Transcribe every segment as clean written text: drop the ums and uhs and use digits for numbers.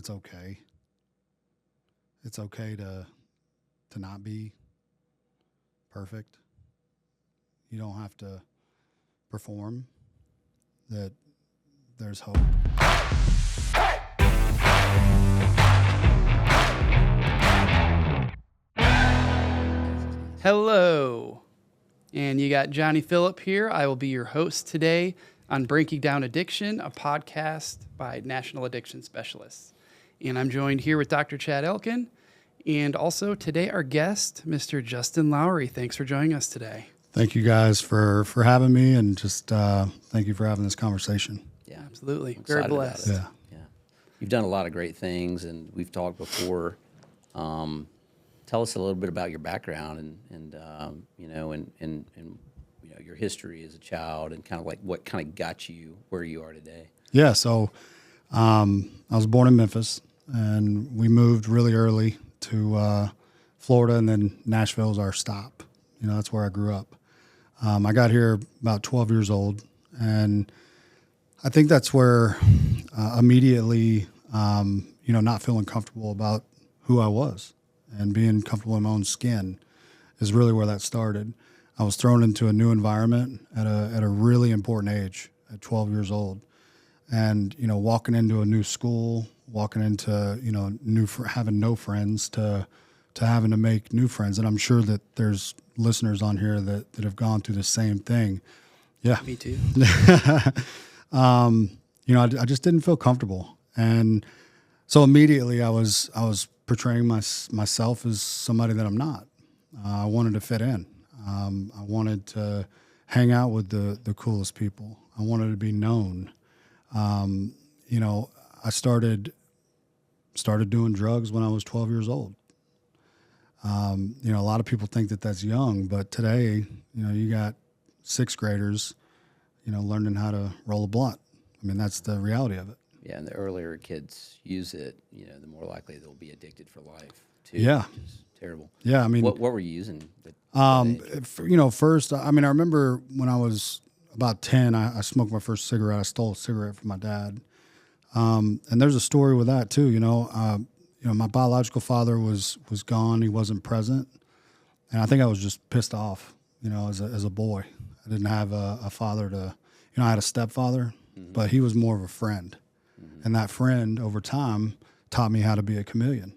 that's okay. It's okay to not be perfect. You don't have to perform. That there's hope. Hello, and you got Johnny Phillip here. I will be your host today on Breaking Down Addiction, a podcast by National Addiction Specialists. And I'm joined here with Dr. Chad Elkin, and also today our guest, Mr. Justin Lowry. Thanks for joining us today. Thank you guys for having me, and just thank you for having this conversation. Yeah, Absolutely. Very blessed. Yeah. You've done a lot of great things, and we've talked before. Tell us a little bit about your background and your history as a child, and kind of like what kind of got you where you are today. Yeah. So I was born in Memphis, and we moved really early to Florida, and then Nashville was our stop. That's where I grew up. I got here about 12 years old, and I think that's where immediately, not feeling comfortable about who I was and being comfortable in my own skin is really where that started. I was thrown into a new environment at a really important age, at 12 years old, and walking into a new school, walking into having no friends to having to make new friends, and I'm sure that there's listeners on here that have gone through the same thing. Yeah, Me too. I just didn't feel comfortable, and so immediately I was portraying myself as somebody that I'm not. I wanted to fit in. I wanted to hang out with the coolest people. I wanted to be known. I started doing drugs when I was 12 years old. A lot of people think that that's young, but today, you got sixth graders, learning how to roll a blunt. I mean, that's the reality of it. Yeah, and the earlier kids use it, the more likely they'll be addicted for life too. Yeah, which is terrible. Yeah, I mean, what were you using? First, I remember when I was about 10, I smoked my first cigarette. I stole a cigarette from my dad, and there's a story with that too. My biological father was gone; he wasn't present, and I think I was just pissed off. As a boy, I didn't have a father to. I had a stepfather, but he was more of a friend. And that friend, over time, taught me how to be a chameleon.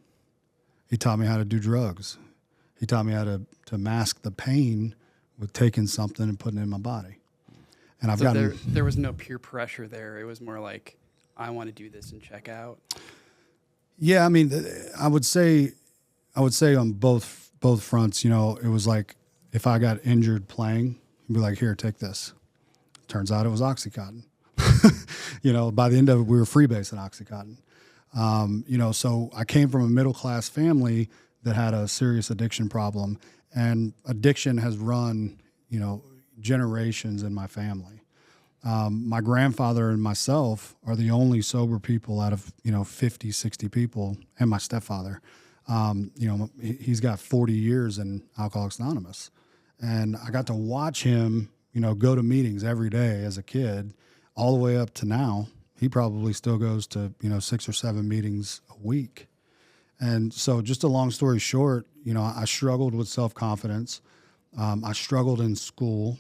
He taught me how to do drugs. He taught me how to mask the pain with taking something and putting it in my body. And there was no peer pressure there. It was more like, I want to do this and check out. Yeah, I would say on both fronts. It was like if I got injured playing, he'd be like, "Here, take this." Turns out it was OxyContin. By the end of it, we were freebase at OxyContin. So I came from a middle-class family that had a serious addiction problem, and addiction has run, generations in my family. My grandfather and myself are the only sober people out of, 50, 60 people, and my stepfather. He's got 40 years in Alcoholics Anonymous, and I got to watch him, go to meetings every day as a kid, all the way up to now. He probably still goes to, 6 or 7 meetings a week. And so just a long story short, I struggled with self-confidence. I struggled in school.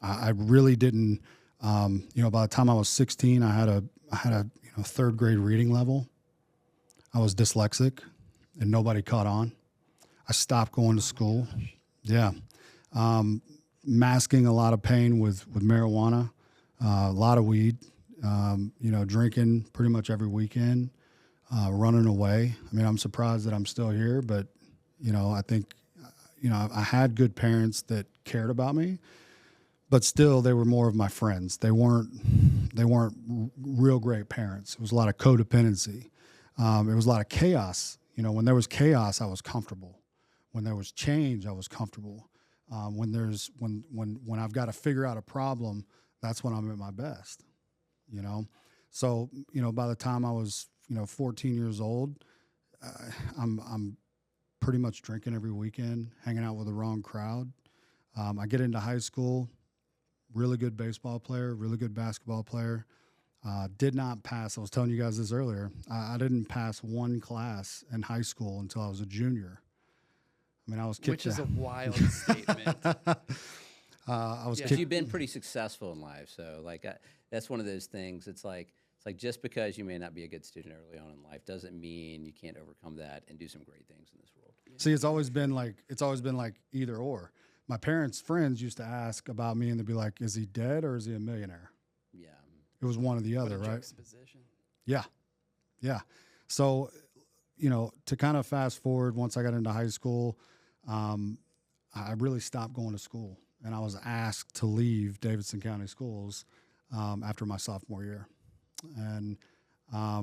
I really didn't, by the time I was 16, I had a third grade reading level. I was dyslexic and nobody caught on. I stopped going to school. Yeah. Masking a lot of pain with marijuana, a lot of weed, drinking pretty much every weekend, running away. I'm surprised that I'm still here, but, I think, I had good parents that cared about me, but still they were more of my friends. They weren't real great parents. It was a lot of codependency. It was a lot of chaos. When there was chaos, I was comfortable. When there was change, I was comfortable. When I've got to figure out a problem, that's when I'm at my best, So, by the time I was, 14 years old, I'm pretty much drinking every weekend, hanging out with the wrong crowd. I get into high school, really good baseball player, really good basketball player. Did not pass. I was telling you guys this earlier. I didn't pass one class in high school until I was a junior. I mean, I was kicked Which is out. a wild statement. I was Yeah. kicked. You've been pretty successful in life, so like that's one of those things. It's like just because you may not be a good student early on in life doesn't mean you can't overcome that and do some great things in this world. See, it's always been like either or. My parents' friends used to ask about me, and they'd be like, "Is he dead or is he a millionaire?" Yeah. It was one or the other, What a right? juxtaposition. Yeah, yeah. So, to kind of fast forward, once I got into high school, I really stopped going to school, and I was asked to leave Davidson County Schools after my sophomore year, and I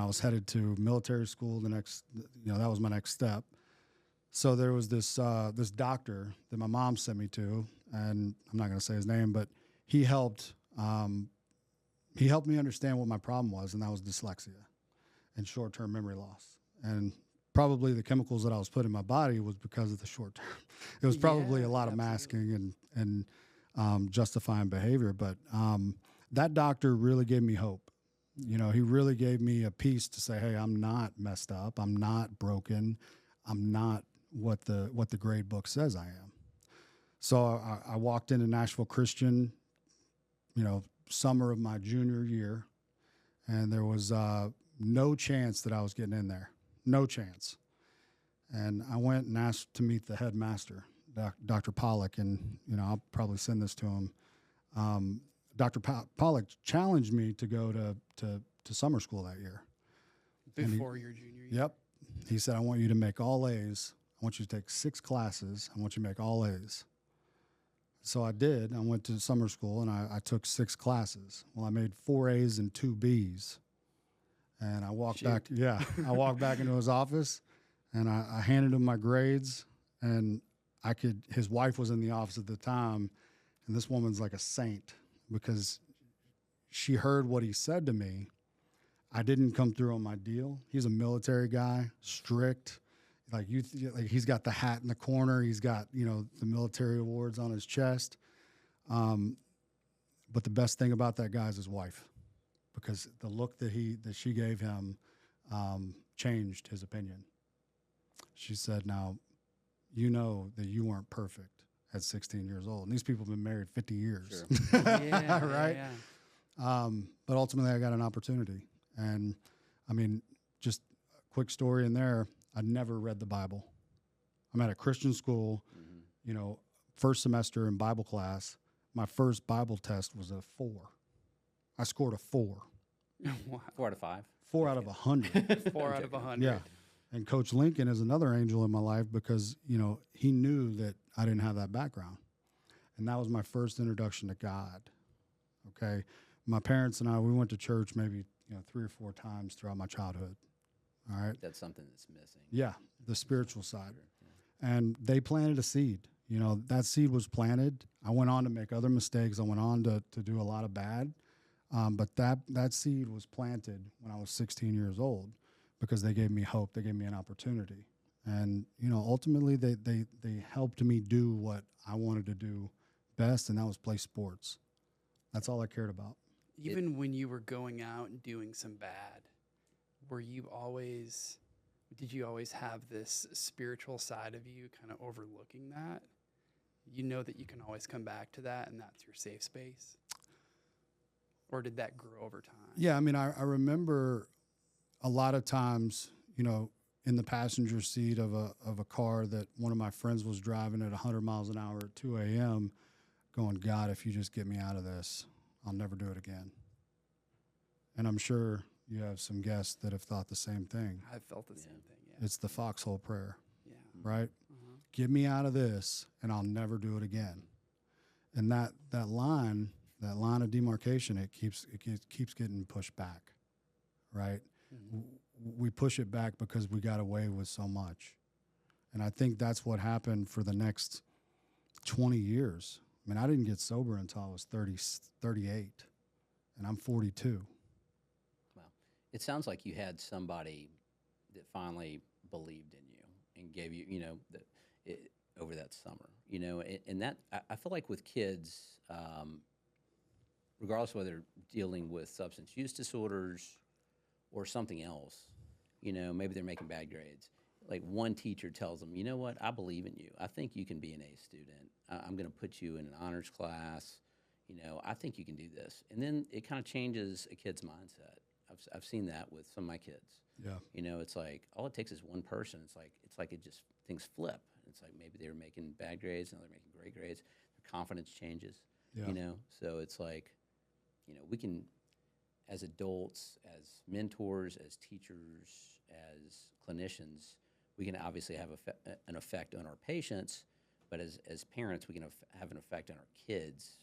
was headed to military school. The next, that was my next step. So there was this doctor that my mom sent me to, and I'm not going to say his name, but he helped me understand what my problem was, and that was dyslexia and short-term memory loss. And probably the chemicals that I was putting in my body was because of the short term. It was probably a lot of masking and justifying behavior. But that doctor really gave me hope. He really gave me a piece to say, hey, I'm not messed up. I'm not broken. I'm not what the grade book says I am. So I walked into Nashville Christian, summer of my junior year, and there was no chance that I was getting in there. No chance. And I went and asked to meet the headmaster, Dr. Pollock, and I'll probably send this to him. Dr. Pollock challenged me to go to summer school that year. Before your junior year? Yep. He said, I want you to make all A's. I want you to take 6 classes. I want you to make all A's. So I did. I went to summer school, and I took 6 classes. Well, I made 4 A's and 2 B's. And I walked back. Yeah. I walked back into his office, and I handed him my grades, and his wife was in the office at the time, and this woman's like a saint because she heard what he said to me. I didn't come through on my deal. He's a military guy, strict. Like he's got the hat in the corner. He's got, the military awards on his chest. But the best thing about that guy is his wife, because the look that she gave him changed his opinion. She said, now, you know that you weren't perfect at 16 years old. And these people have been married 50 years. Sure. Yeah, right? Yeah. But ultimately, I got an opportunity. And, I mean, just a quick story in there, I never read the Bible. I'm at a Christian school, first semester in Bible class. My first Bible test was a 4. I scored a 4. Wow. 4 out of 5. 4 out of 100. 4 out of 100. Yeah. And Coach Lincoln is another angel in my life because, he knew that I didn't have that background. And that was my first introduction to God. Okay. My parents and I, we went to church maybe, 3 or 4 times throughout my childhood. All right. That's something that's missing. Yeah. The spiritual side. And they planted a seed. That seed was planted. I went on to make other mistakes. I went on to do a lot of bad. But that seed was planted when I was 16 years old because they gave me hope. They gave me an opportunity. And, ultimately they helped me do what I wanted to do best, and that was play sports. That's all I cared about. Even when you were going out and doing some bad, did you always have this spiritual side of you kind of overlooking that? You know that you can always come back to that and that's your safe space? Or did that grow over time? Yeah, I mean, I remember a lot of times, in the passenger seat of a car that one of my friends was driving at 100 miles an hour at 2 a.m., going, God, if you just get me out of this, I'll never do it again. And I'm sure you have some guests that have thought the same thing. I've felt the same thing, yeah. It's the foxhole prayer, Yeah. right? Get me out of this, and I'll never do it again. And that line of demarcation, it keeps getting pushed back, right? Mm-hmm. We push it back because we got away with so much. And I think that's what happened for the next 20 years. I mean, I didn't get sober until I was 38, and I'm 42. Wow. It sounds like you had somebody that finally believed in you and gave you, over that summer, and that I feel like with kids, regardless of whether they're dealing with substance use disorders or something else, maybe they're making bad grades. Like one teacher tells them, you know what, I believe in you. I think you can be an A student. I'm going to put you in an honors class. I think you can do this. And then it kind of changes a kid's mindset. I've seen that with some of my kids. Yeah. It's like all it takes is one person. It's like it just things flip. It's like maybe they were making bad grades, now they're making great grades. Their confidence changes. Yeah. So it's like, we can, as adults, as mentors, as teachers, as clinicians, we can obviously have an effect on our patients, but as parents, we can have an effect on our kids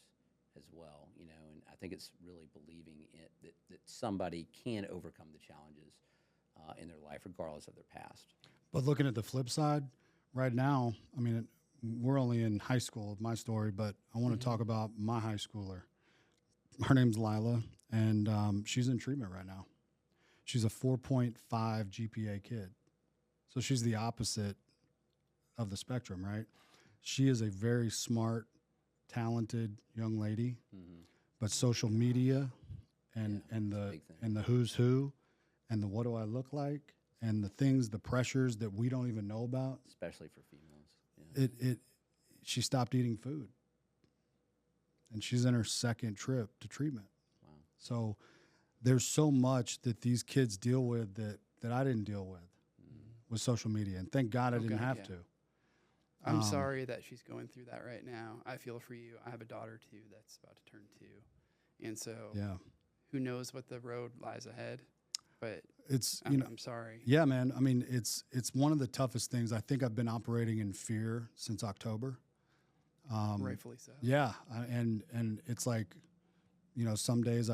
as well, and I think it's really believing that somebody can overcome the challenges in their life, regardless of their past. But looking at the flip side, right now, I mean, we're only in high school of my story, but I want to talk about my high schooler. Her name's Lila, and she's in treatment right now. She's a 4.5 GPA kid. So she's the opposite of the spectrum, right? She is a very smart, talented young lady, but social media and the who's who and the what do I look like and the things, the pressures that we don't even know about. Especially for females. Yeah. She stopped eating food. And she's in her second trip to treatment. Wow. So there's so much that these kids deal with that I didn't deal with social media. And thank God I didn't have to. I'm sorry that she's going through that right now. I feel for you. I have a daughter too that's about to turn 2. And so who knows what the road lies ahead. But I'm sorry. Yeah, man. I mean, it's one of the toughest things. I think I've been operating in fear since October. Rightfully so. Yeah, and it's like, some days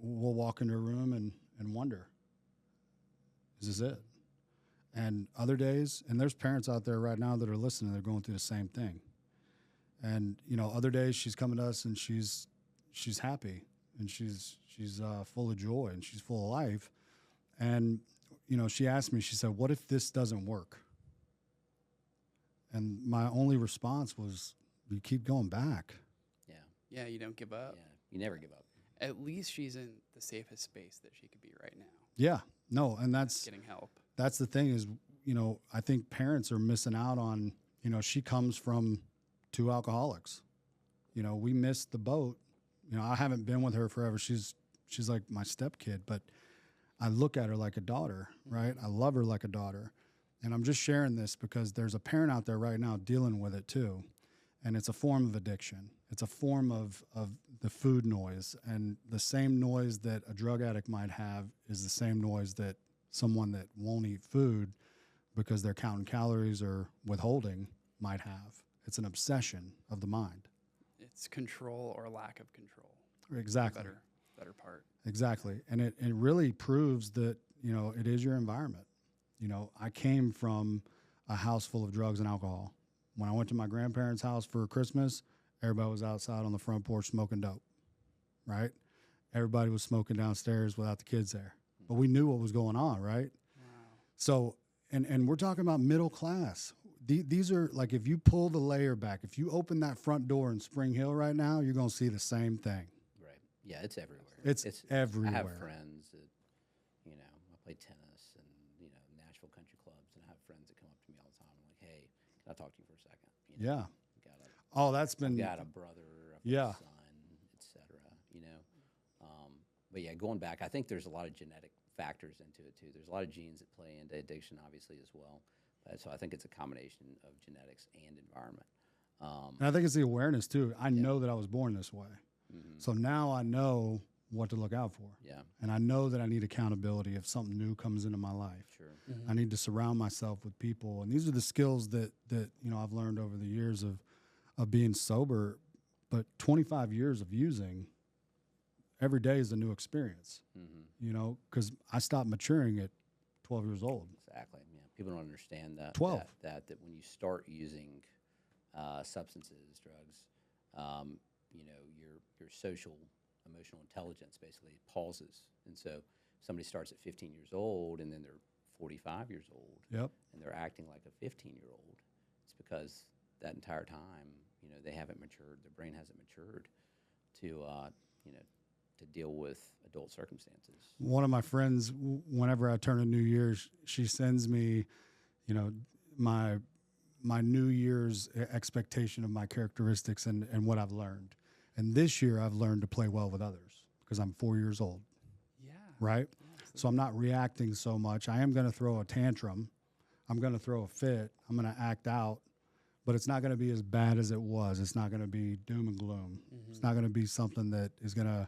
we'll walk into a room and wonder, is this it? And other days, and there's parents out there right now that are listening, they're going through the same thing. And other days she's coming to us and she's happy and she's full of joy and she's full of life. And she asked me, she said, "What if this doesn't work?" And my only response was, "You keep going back." Yeah. Yeah, you don't give up. Yeah, you never give up. At least she's in the safest space that she could be right now. Yeah, no, and that's getting help. That's the thing is, I think parents are missing out on, she comes from 2 alcoholics. We missed the boat. I haven't been with her forever. She's like my stepkid, but I look at her like a daughter, right? I love her like a daughter. And I'm just sharing this because there's a parent out there right now dealing with it too. And it's a form of addiction. It's a form of the food noise. And the same noise that a drug addict might have is the same noise that someone that won't eat food because they're counting calories or withholding might have. It's an obsession of the mind. It's control or lack of control. Exactly. Better part. Exactly. And it really proves that, it is your environment. I came from a house full of drugs and alcohol. When I went to my grandparents' house for Christmas, everybody was outside on the front porch smoking dope, right? Everybody was smoking downstairs without the kids there. But we knew what was going on, right? Wow. So, and we're talking about middle class. These are like, if you pull the layer back, if you open that front door in Spring Hill right now, you're going to see the same thing. Right. Yeah, it's everywhere. It's everywhere. I have friends that, I play tennis and, Nashville country clubs, and I have friends that come up to me all the time and like, "Hey, can I talk to you for a second?" Yeah. I've got a brother, I've got a son, et cetera, But yeah, going back, I think there's a lot of genetic factors into it too. There's a lot of genes that play into addiction, obviously, as well. So I think it's a combination of genetics and environment. And I think it's the awareness too. I know that I was born this way. Mm-hmm. So now I know what to look out for. Yeah. And I know that I need accountability if something new comes into my life. Sure. Mm-hmm. I need to surround myself with people. And these are the skills that I've learned over the years of being sober. But 25 years of using, every day is a new experience, because I stopped maturing at 12 years old. Exactly. Yeah. People don't understand that. 12. That when you start using substances, drugs, your social, emotional intelligence basically pauses. And so somebody starts at 15 years old and then they're 45 years old. Yep. And they're acting like a 15-year-old. It's because that entire time, they haven't matured. Their brain hasn't matured to to deal with adult circumstances. One of my friends, whenever I turn a New Year's, she sends me, my New Year's expectation of my characteristics and what I've learned. And this year I've learned to play well with others because I'm 4 years old. Yeah. Right? Yeah, So I'm not reacting so much. I am going to throw a tantrum. I'm going to throw a fit. I'm going to act out, but it's not going to be as bad as it was. It's not going to be doom and gloom. It's not going to be something that is going to,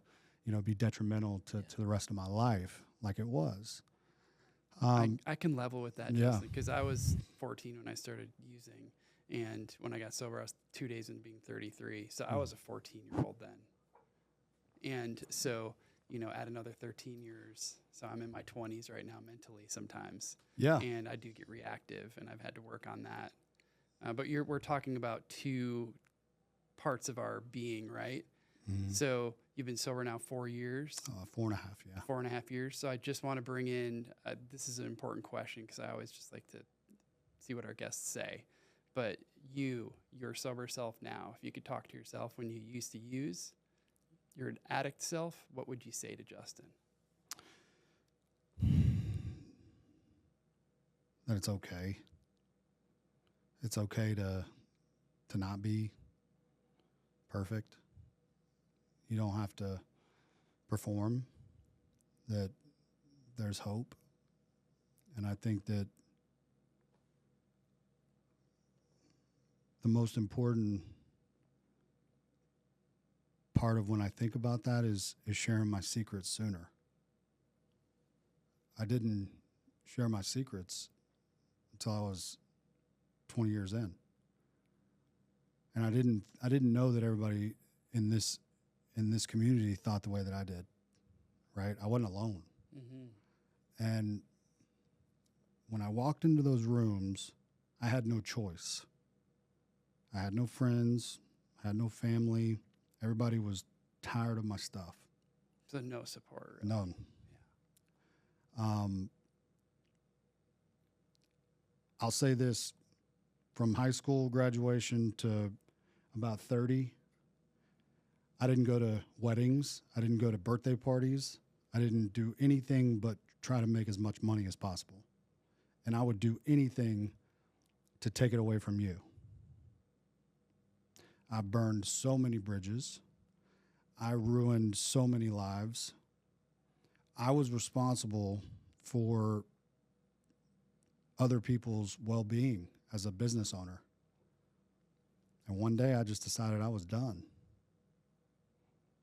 be detrimental to the rest of my life like it was. I can level with that, Yeah. Justin, because I was 14 when I started using, and when I got sober, I was 2 days into being 33. So I was a 14-year-old then. And so, add another 13 years. So I'm in my 20s right now mentally sometimes. Yeah. And I do get reactive, and I've had to work on that. But we're talking about two parts of our being, right? So you've been sober now 4 years. 4.5, yeah. 4.5 years. So I just want to bring in, this is an important question because I always just like to see what our guests say. But your sober self now, if you could talk to yourself when you used to use, your addict self, what would you say to Justin? That it's okay. It's okay to not be perfect. You don't have to perform, that there's hope. And I think that the most important part of when I think about that is sharing my secrets sooner. I didn't share my secrets until I was 20 years in. And I didn't know that everybody in this community thought the way that I did, right? I wasn't alone. And when I walked into those rooms, I had no choice. I had no friends, I had no family. Everybody was tired of my stuff. So no support. Really. None. Yeah. I'll say this, from high school graduation to about 30, I didn't go to weddings. I didn't go to birthday parties. I didn't do anything but try to make as much money as possible. And I would do anything to take it away from you. I burned so many bridges. I ruined so many lives. I was responsible for other people's well-being as a business owner. And one day I just decided I was done.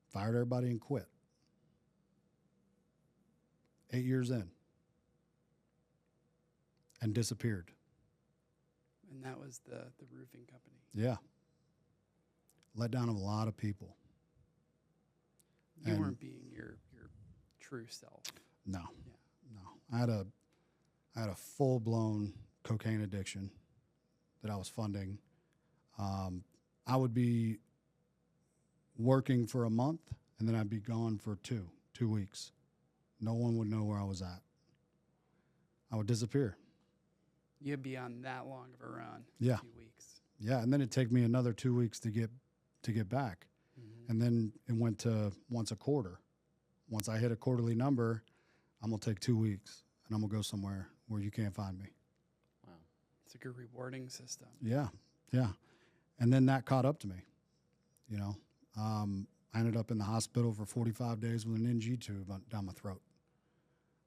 Fired everybody and quit. 8 years in. And disappeared. And that was the roofing company. Yeah. Let down a lot of people. You And weren't being your true self. No. Yeah. No. I had a full-blown cocaine addiction that I was funding. I would be working for a month, and then I'd be gone for two weeks. No one would know where I was at. I would disappear. You'd be on that long of a run. Yeah. 2 weeks. Yeah, and then it'd take me another 2 weeks to get back. And then it went to once a quarter. Once I hit a quarterly number, I'm going to take 2 weeks, and I'm going to go somewhere where you can't find me. Wow. It's a good rewarding system. Yeah, yeah. And then that caught up to me, I ended up in the hospital for 45 days with an NG tube down my throat.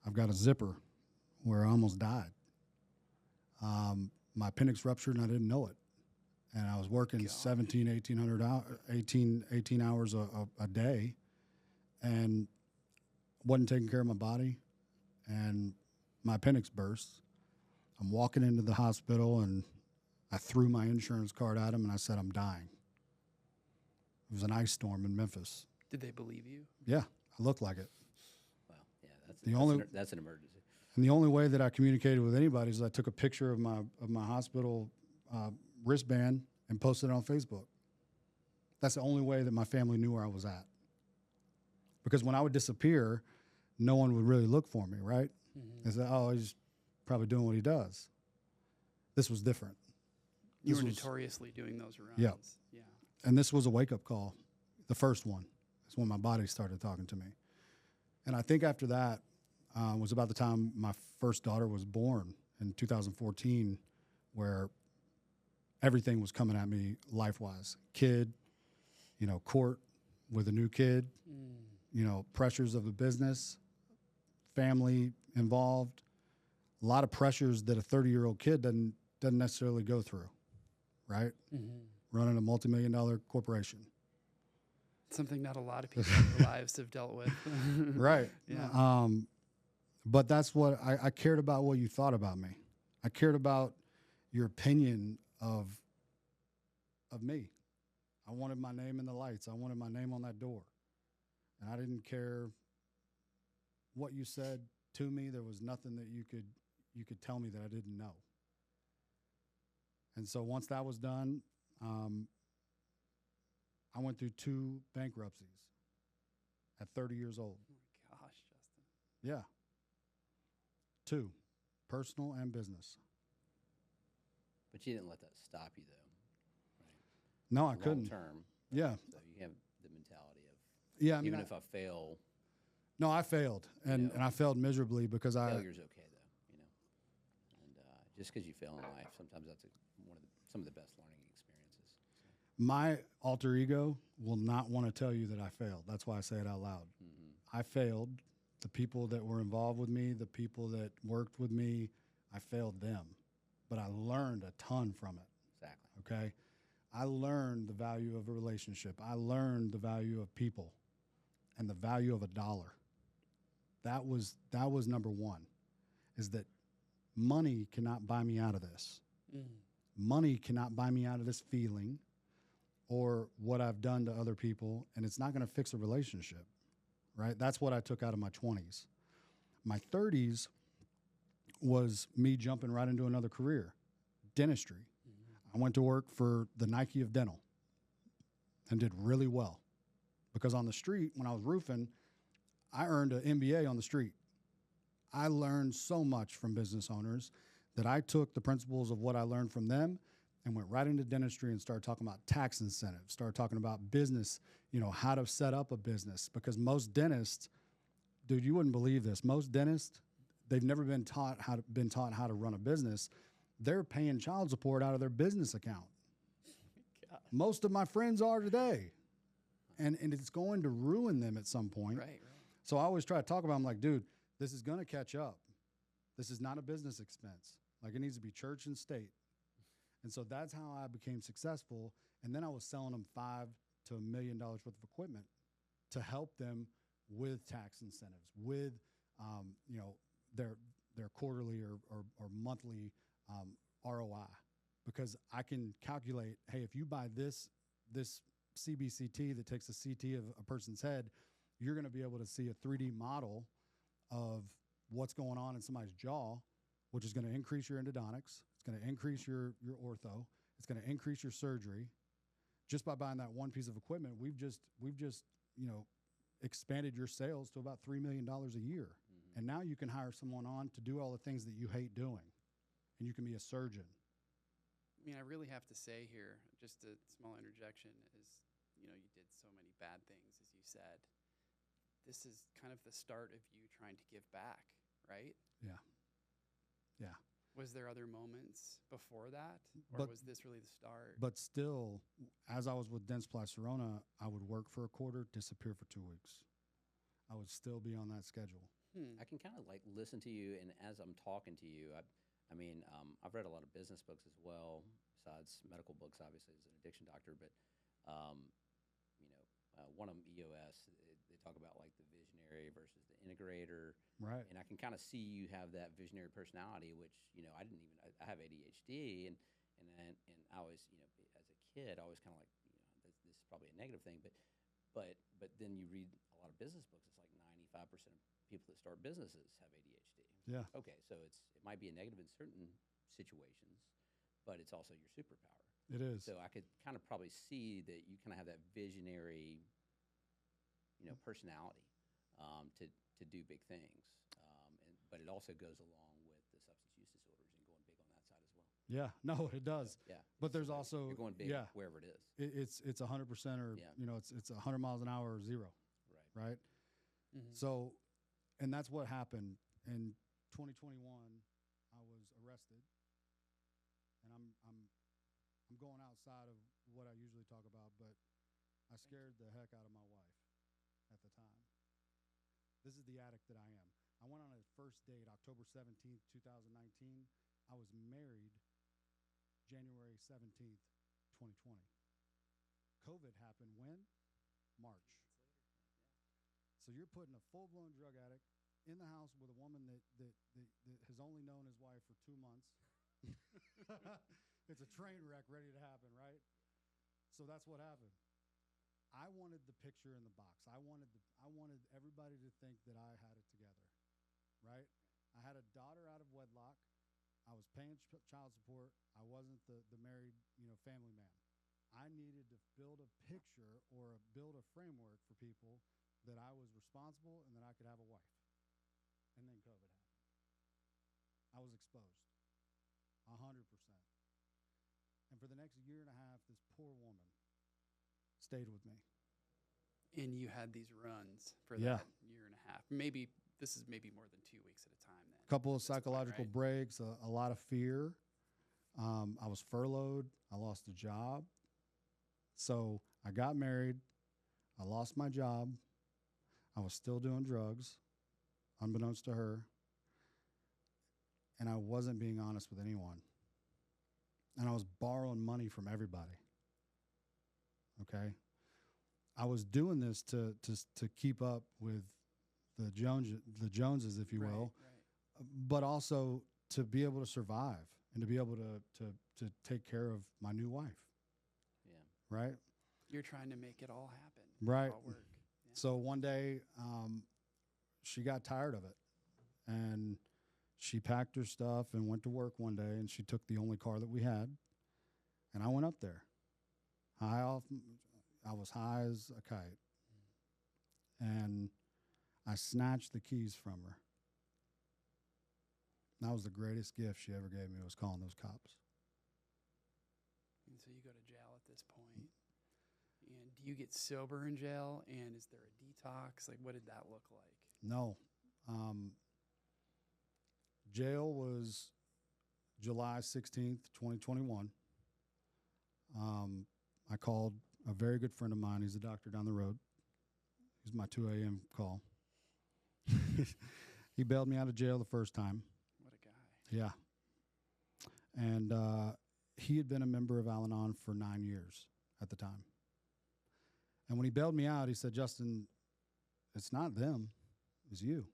I've got a zipper where I almost died. My appendix ruptured and I didn't know it. And I was working 18 hours a day and wasn't taking care of my body. And my appendix burst. I'm walking into the hospital and I threw my insurance card at him and I said, I'm dying. It was an ice storm in Memphis. Did they believe you? Yeah, I looked like it. Wow. Yeah, that's an emergency. And the only way that I communicated with anybody is I took a picture of my hospital wristband and posted it on Facebook. That's the only way that my family knew where I was at. Because when I would disappear, no one would really look for me, right? They said, oh, he's probably doing what he does. This was different. You were notoriously doing those runs. Yeah. Yeah. And this was a wake-up call, the first one. It's when my body started talking to me. And I think after that was about the time my first daughter was born in 2014, where everything was coming at me life-wise. Kid, court with a new kid, pressures of the business, family involved, a lot of pressures that a 30-year-old kid doesn't necessarily go through, right? Running a multimillion-dollar corporation. Something not a lot of people in their lives have dealt with. Right. Yeah. But that's what I cared about, what you thought about me. I cared about your opinion of me. I wanted my name in the lights. I wanted my name on that door. And I didn't care what you said to me. There was nothing that you could tell me that I didn't know. And so once that was done, I went through 2 bankruptcies at 30 years old. Oh my gosh, Justin. Yeah. 2, personal and business. But you didn't let that stop you, though. Right? No, I Long couldn't. term. Yeah. So you have the mentality of, Yeah. I mean, even if I fail, no, I failed, and I failed miserably because failure's okay, though. And just because you fail in life, sometimes that's some of the best learning experiences. So. My alter ego will not want to tell you that I failed. That's why I say it out loud. Mm-hmm. I failed. The people that were involved with me, the people that worked with me, I failed them. But I learned a ton from it. Exactly. Okay? I learned the value of a relationship. I learned the value of people and the value of a dollar. That was number one, is that money cannot buy me out of this. Money cannot buy me out of this feeling or what I've done to other people, and it's not going to fix a relationship, right? That's what I took out of my 20s. My 30s was me jumping right into another career, dentistry. I went to work for the Nike of dental and did really well because on the street, when I was roofing, I earned an MBA on the street. I learned so much from business owners that I took the principles of what I learned from them and went right into dentistry and started talking about tax incentives, started talking about business, how to set up a business. Because most dentists, dude, you wouldn't believe this. Most dentists, they've never been taught how to run a business. They're paying child support out of their business account. God. Most of my friends are today. And it's going to ruin them at some point. Right. So I always try to talk about, I'm like, dude, this is going to catch up. This is not a business expense. Like, it needs to be church and state. And so that's how I became successful. And then I was selling them $5 to $1 million worth of equipment to help them with tax incentives, with their quarterly or monthly ROI, because I can calculate, hey, if you buy this CBCT that takes a CT of a person's head, you're going to be able to see a 3D model of what's going on in somebody's jaw, which is going to increase your endodontics. It's going to increase your ortho. It's going to increase your surgery. Just by buying that one piece of equipment, we've just expanded your sales to about $3 million a year. Mm-hmm. And now you can hire someone on to do all the things that you hate doing, and you can be a surgeon. I mean, I really have to say here, just a small interjection is, you did so many bad things, as you said. This is kind of the start of you trying to give back, right? Yeah. Yeah. Was there other moments before that, or was this really the start? But still, as I was with Dentsply Sirona, I would work for a quarter, disappear for 2 weeks. I would still be on that schedule. I can kind of like listen to you, and as I'm talking to you, I've read a lot of business books as well, besides medical books, obviously, as an addiction doctor. But one of them, EOS, they talk about like the visionary versus the integrator. Right. And I can kind of see you have that visionary personality, which, I have ADHD, and I always, as a kid, I always kind of like, this is probably a negative thing, but then you read a lot of business books, it's like 95% of people that start businesses have ADHD. Yeah. Okay, so it might be a negative in certain situations, but it's also your superpower. It is. So I could kind of probably see that you kind of have that visionary, personality to do big things. But it also goes along with the substance use disorders and going big on that side as well. Yeah, no, it does. Yeah. But there's also you're going big wherever it is. It's 100% or it's 100 miles an hour or zero. right? So, and that's what happened in 2021. I was arrested, and I'm going outside of what I usually talk about, but I scared the heck out of my wife at the time. This is the addict that I am. I went on a first date October 17th, 2019. I was married January 17th, 2020. COVID happened when? March. So you're putting a full-blown drug addict in the house with a woman that has only known his wife for 2 months. It's a train wreck ready to happen, right? So that's what happened. I wanted the picture in the box. I wanted everybody to think that I had it together, right? I had a daughter out of wedlock. I was paying child support. I wasn't the married, family man. I needed to build a picture or build a framework for people that I was responsible and that I could have a wife. And then COVID happened. I was exposed, 100%. And for the next year and a half, this poor woman stayed with me. And you had these runs for Yeah. that year and a half. Maybe this is maybe more than 2 weeks at a time then. A couple of That's about psychological right. breaks, a lot of fear. I was furloughed. I lost a job. So I got married. I lost my job. I was still doing drugs, unbeknownst to her. And I wasn't being honest with anyone. And I was borrowing money from everybody. Okay? I was doing this to keep up with the Joneses, if you will, Right. but also to be able to survive and to be able to take care of my new wife. Yeah. Right? You're trying to make it all happen. Right. All work. Yeah. So one day, she got tired of it, and she packed her stuff and went to work one day, and she took the only car that we had, and I went up there. I was high as a kite, and I snatched the keys from her. That was the greatest gift she ever gave me, was calling those cops. And so you go to jail at this point. And do you get sober in jail? And is there a detox? Like, what did that look like? No. Jail was July 16th, 2021. I called a very good friend of mine. He's a doctor down the road. He's my 2 a.m. call. He bailed me out of jail the first time. What a guy. Yeah. And he had been a member of Al-Anon for 9 years at the time. And when he bailed me out, he said, "Justin, it's not them, it's you.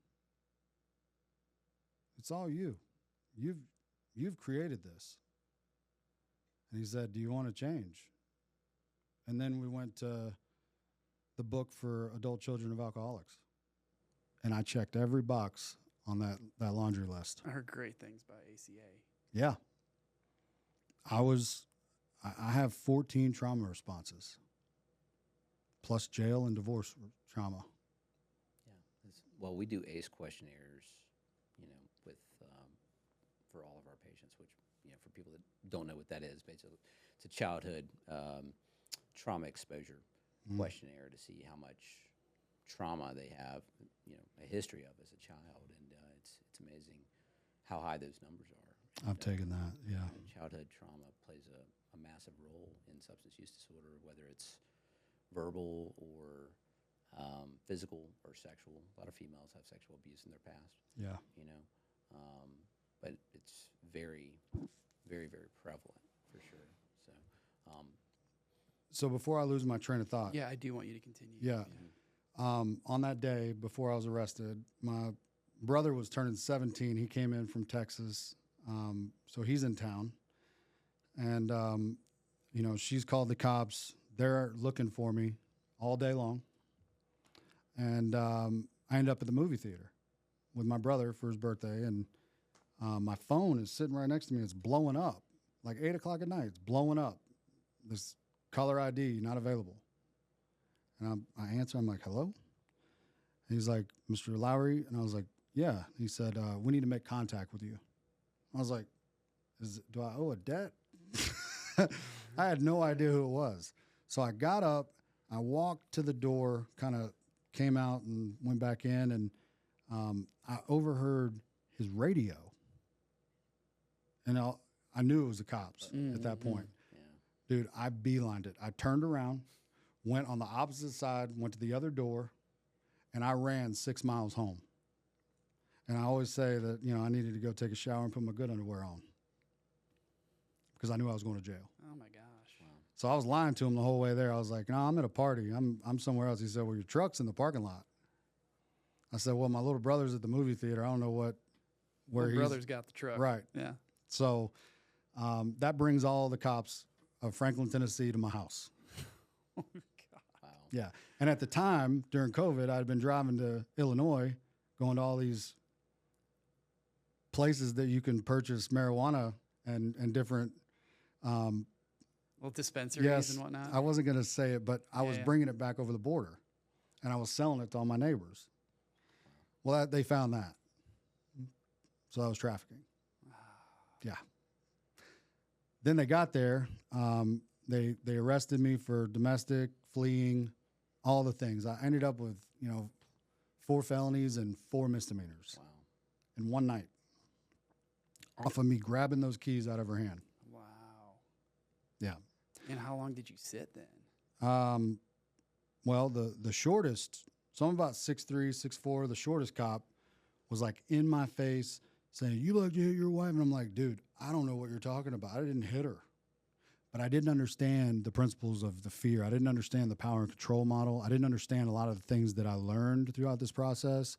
It's all you. You've created this." And he said, "Do you want to change?" And then we went to the book for adult children of alcoholics. And I checked every box on that laundry list. I heard great things about ACA. Yeah. I have 14 trauma responses, plus jail and divorce trauma. Yeah. Well, we do ACE questionnaires, with for all of our patients, which, for people that don't know what that is, basically, it's a childhood trauma exposure questionnaire to see how much trauma they have, a history of as a child, and it's amazing how high those numbers are. I've taken that, yeah. Childhood trauma plays a massive role in substance use disorder, whether it's verbal or physical or sexual. A lot of females have sexual abuse in their past. Yeah. But it's very, very, very prevalent for sure. So, So before I lose my train of thought, Yeah, I do want you to continue. Yeah. On that day before I was arrested, my brother was turning 17. He came in from Texas. So he's in town. And, she's called the cops. They're looking for me all day long. And I ended up at the movie theater with my brother for his birthday. And my phone is sitting right next to me. It's blowing up. Like 8 o'clock at night, it's blowing up. This caller ID not available. And I answer, I'm like, "Hello?" And he's like, "Mr. Lowry?" And I was like, "Yeah." He said, "We need to make contact with you." I was like, "Do I owe a debt?" I had no idea who it was. So I got up, I walked to the door, kind of came out and went back in, and I overheard his radio, and I knew it was the cops at that point. Yeah. Dude, I beelined it. I turned around, went on the opposite side, went to the other door, and I ran 6 miles home. And I always say that, I needed to go take a shower and put my good underwear on because I knew I was going to jail. Oh my gosh. Wow. So I was lying to him the whole way there. I was like, no, I'm at a party. I'm somewhere else. He said, well, your truck's in the parking lot. I said, well, my little brother's at the movie theater. I don't know where My brother's got the truck. Right. Yeah. So that brings all the cops of Franklin, Tennessee to my house. Oh God. Wow. Yeah. And at the time, during COVID, I'd been driving to Illinois, going to all these places that you can purchase marijuana and different Little dispensaries and whatnot. I wasn't going to say it, but I was yeah. bringing it back over the border, and I was selling it to all my neighbors. Well, they found that. So I was trafficking. Yeah. Then they got there. They arrested me for domestic, fleeing, all the things. I ended up with, 4 felonies and 4 misdemeanors in one night off of me grabbing those keys out of her hand. Wow. Yeah. And how long did you sit then? Well, the shortest, so I'm about 6'3", 6'4". The shortest cop was like in my face saying, you like to hit your wife? And I'm like, dude, I don't know what you're talking about. I didn't hit her. But I didn't understand the principles of the fear. I didn't understand the power and control model. I didn't understand a lot of the things that I learned throughout this process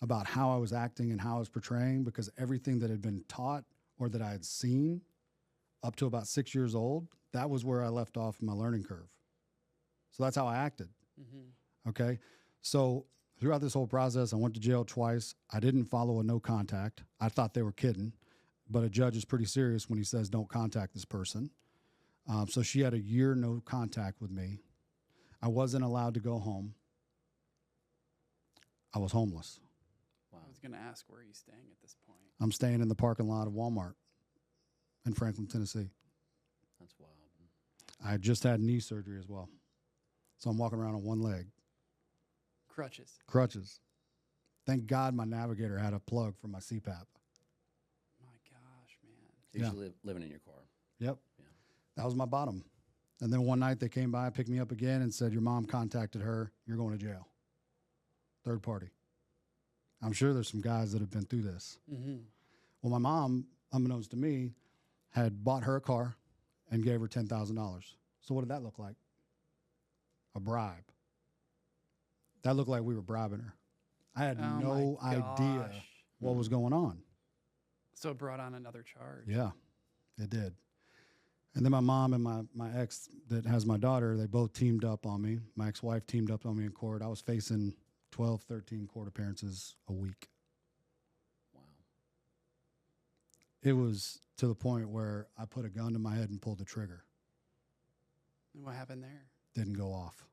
about how I was acting and how I was portraying, because everything that had been taught or that I had seen up to about 6 years old, that was where I left off in my learning curve. So that's how I acted. Mm-hmm. Okay. So throughout this whole process, I went to jail twice. I didn't follow a no contact. I thought they were kidding, but a judge is pretty serious when he says don't contact this person. So she had a year no contact with me. I wasn't allowed to go home. I was homeless. Wow. I was going to ask, where are you staying at this point? I'm staying in the parking lot of Walmart in Franklin, Tennessee. That's wild. I just had knee surgery as well. So I'm walking around on one leg. Crutches. Thank God my navigator had a plug for my CPAP. My gosh, man. So you're usually living in your car. Yep. Yeah. That was my bottom. And then one night they came by, picked me up again, and said, your mom contacted her. You're going to jail. Third party. I'm sure there's some guys that have been through this. Mm-hmm. Well, my mom, unbeknownst to me, had bought her a car and gave her $10,000. So what did that look like? A bribe. That looked like we were bribing her. I had no idea what was going on. So it brought on another charge. Yeah, it did. And then my mom and my ex that has my daughter, they both teamed up on me. My ex-wife teamed up on me in court. I was facing 12, 13 court appearances a week. Wow. It was to the point where I put a gun to my head and pulled the trigger. And what happened there? Didn't go off.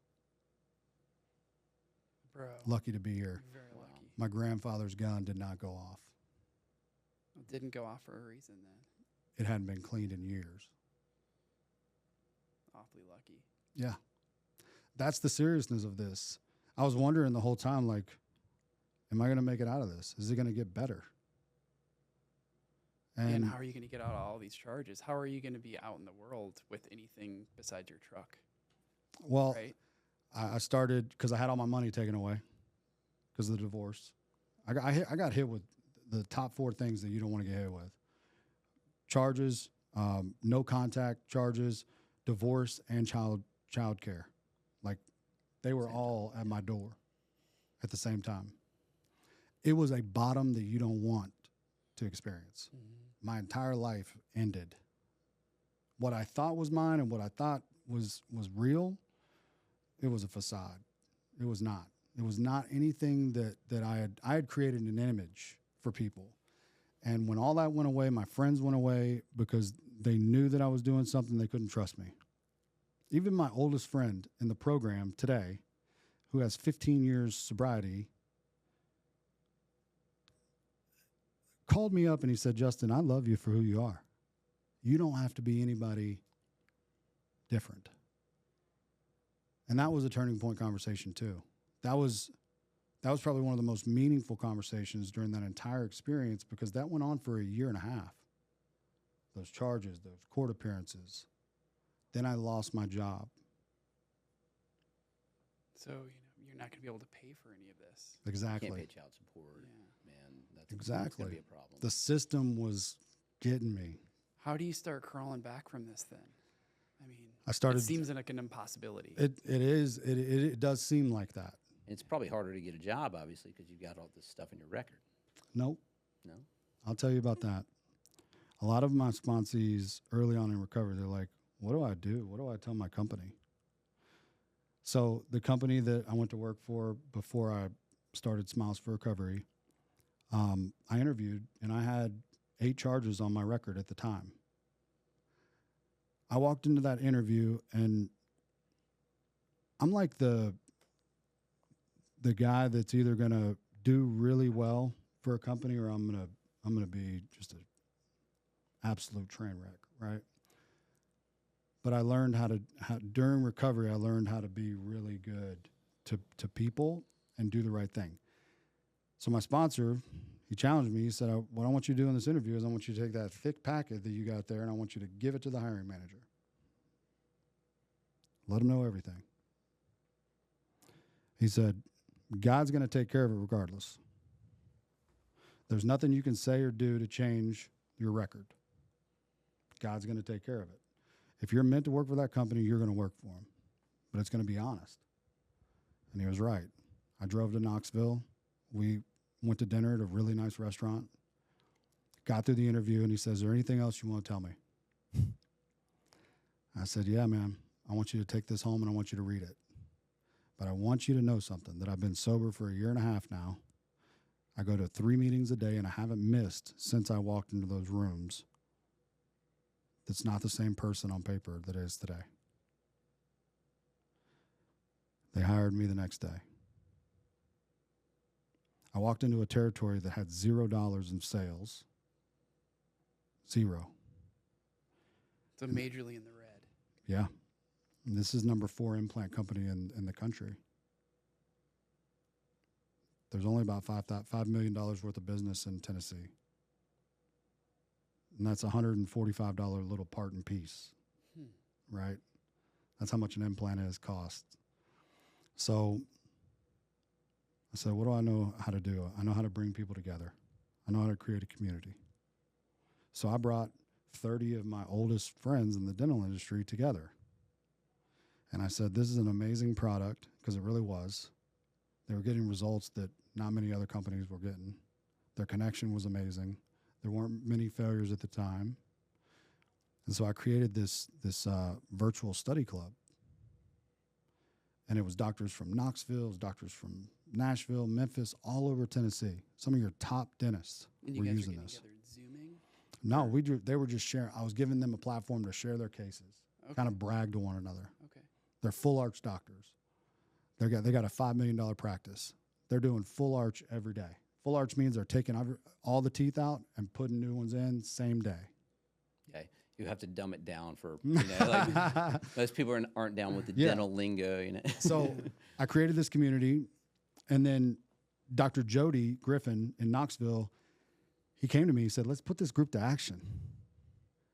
Bro. Lucky to be here. Very lucky. My grandfather's gun did not go off. It didn't go off for a reason then. It hadn't been cleaned in years. Awfully lucky. Yeah. That's the seriousness of this. I was wondering the whole time, like, am I going to make it out of this? Is it going to get better? And how are you going to get out of all these charges? How are you going to be out in the world with anything besides your truck? Well, right? I started because I had all my money taken away because of the divorce. I got hit with the top 4 things that you don't want to get hit with: charges, no contact charges, divorce, and child care. Like, they were all at my door at the same time. It was a bottom that you don't want to experience. Mm-hmm. My entire life ended. What I thought was mine and what I thought was real, it was a facade. It was not. It was not anything that I had created an image for people. And when all that went away, my friends went away because they knew that I was doing something. They couldn't trust me. Even my oldest friend in the program today, who has 15 years sobriety, called me up and he said, Justin, I love you for who you are. You don't have to be anybody different. And that was a turning point conversation too. That was That was probably one of the most meaningful conversations during that entire experience, because that went on for a year and a half. Those charges, those court appearances. Then I lost my job. So, you're not going to be able to pay for any of this. Exactly. Can't pay child support, man. That's Exactly. going to be a problem. The system was getting me. How do you start crawling back from this then? I mean, it seems like an impossibility. It is. It does seem like that. It's probably harder to get a job, obviously, because you've got all this stuff in your record. Nope. No? I'll tell you about that. A lot of my sponsees early on in recovery, they're like, what do I do? What do I tell my company? So the company that I went to work for before I started Smiles for Recovery, I interviewed, and I had 8 charges on my record at the time. I walked into that interview, and I'm like the guy that's either going to do really well for a company, or I'm going to be just an absolute train wreck, right? But I learned during recovery, I learned how to be really good to people and do the right thing. So my sponsor, he challenged me. He said, what I want you to do in this interview is I want you to take that thick packet that you got there, and I want you to give it to the hiring manager. Let him know everything. He said, God's going to take care of it regardless. There's nothing you can say or do to change your record. God's going to take care of it. If you're meant to work for that company, you're going to work for them. But it's going to be honest. And he was right. I drove to Knoxville. We went to dinner at a really nice restaurant. Got through the interview, and he says, is there anything else you want to tell me? I said, yeah, man. I want you to take this home, and I want you to read it. But I want you to know something, that I've been sober for a year and a half now. I go to 3 meetings a day, and I haven't missed since I walked into those rooms. That's not the same person on paper that is today. They hired me the next day. I walked into a territory that had $0 in sales. 0. So majorly in the red. Yeah. And this is number 4 implant company in the country. There's only about $5 million worth of business in Tennessee. And that's a $145 little part and piece, right? That's how much an implant is cost. So I said, what do I know how to do? I know how to bring people together. I know how to create a community. So I brought 30 of my oldest friends in the dental industry together. And I said, this is an amazing product, because it really was. They were getting results that not many other companies were getting. Their connection was amazing. There weren't many failures at the time. And so I created this virtual study club. And it was doctors from Knoxville, it was doctors from Nashville, Memphis, all over Tennessee. Some of your top dentists were using this. Together Zooming? No, they were just sharing. I was giving them a platform to share their cases, kind of brag to one another. Okay. They're full arch doctors. They got a $5 million practice. They're doing full arch every day. Full arch means they're taking all the teeth out and putting new ones in same day. Yeah, you have to dumb it down for, like, most people aren't down with the dental lingo, So I created this community, and then Dr. Jody Griffin in Knoxville, he came to me, he said, let's put this group to action.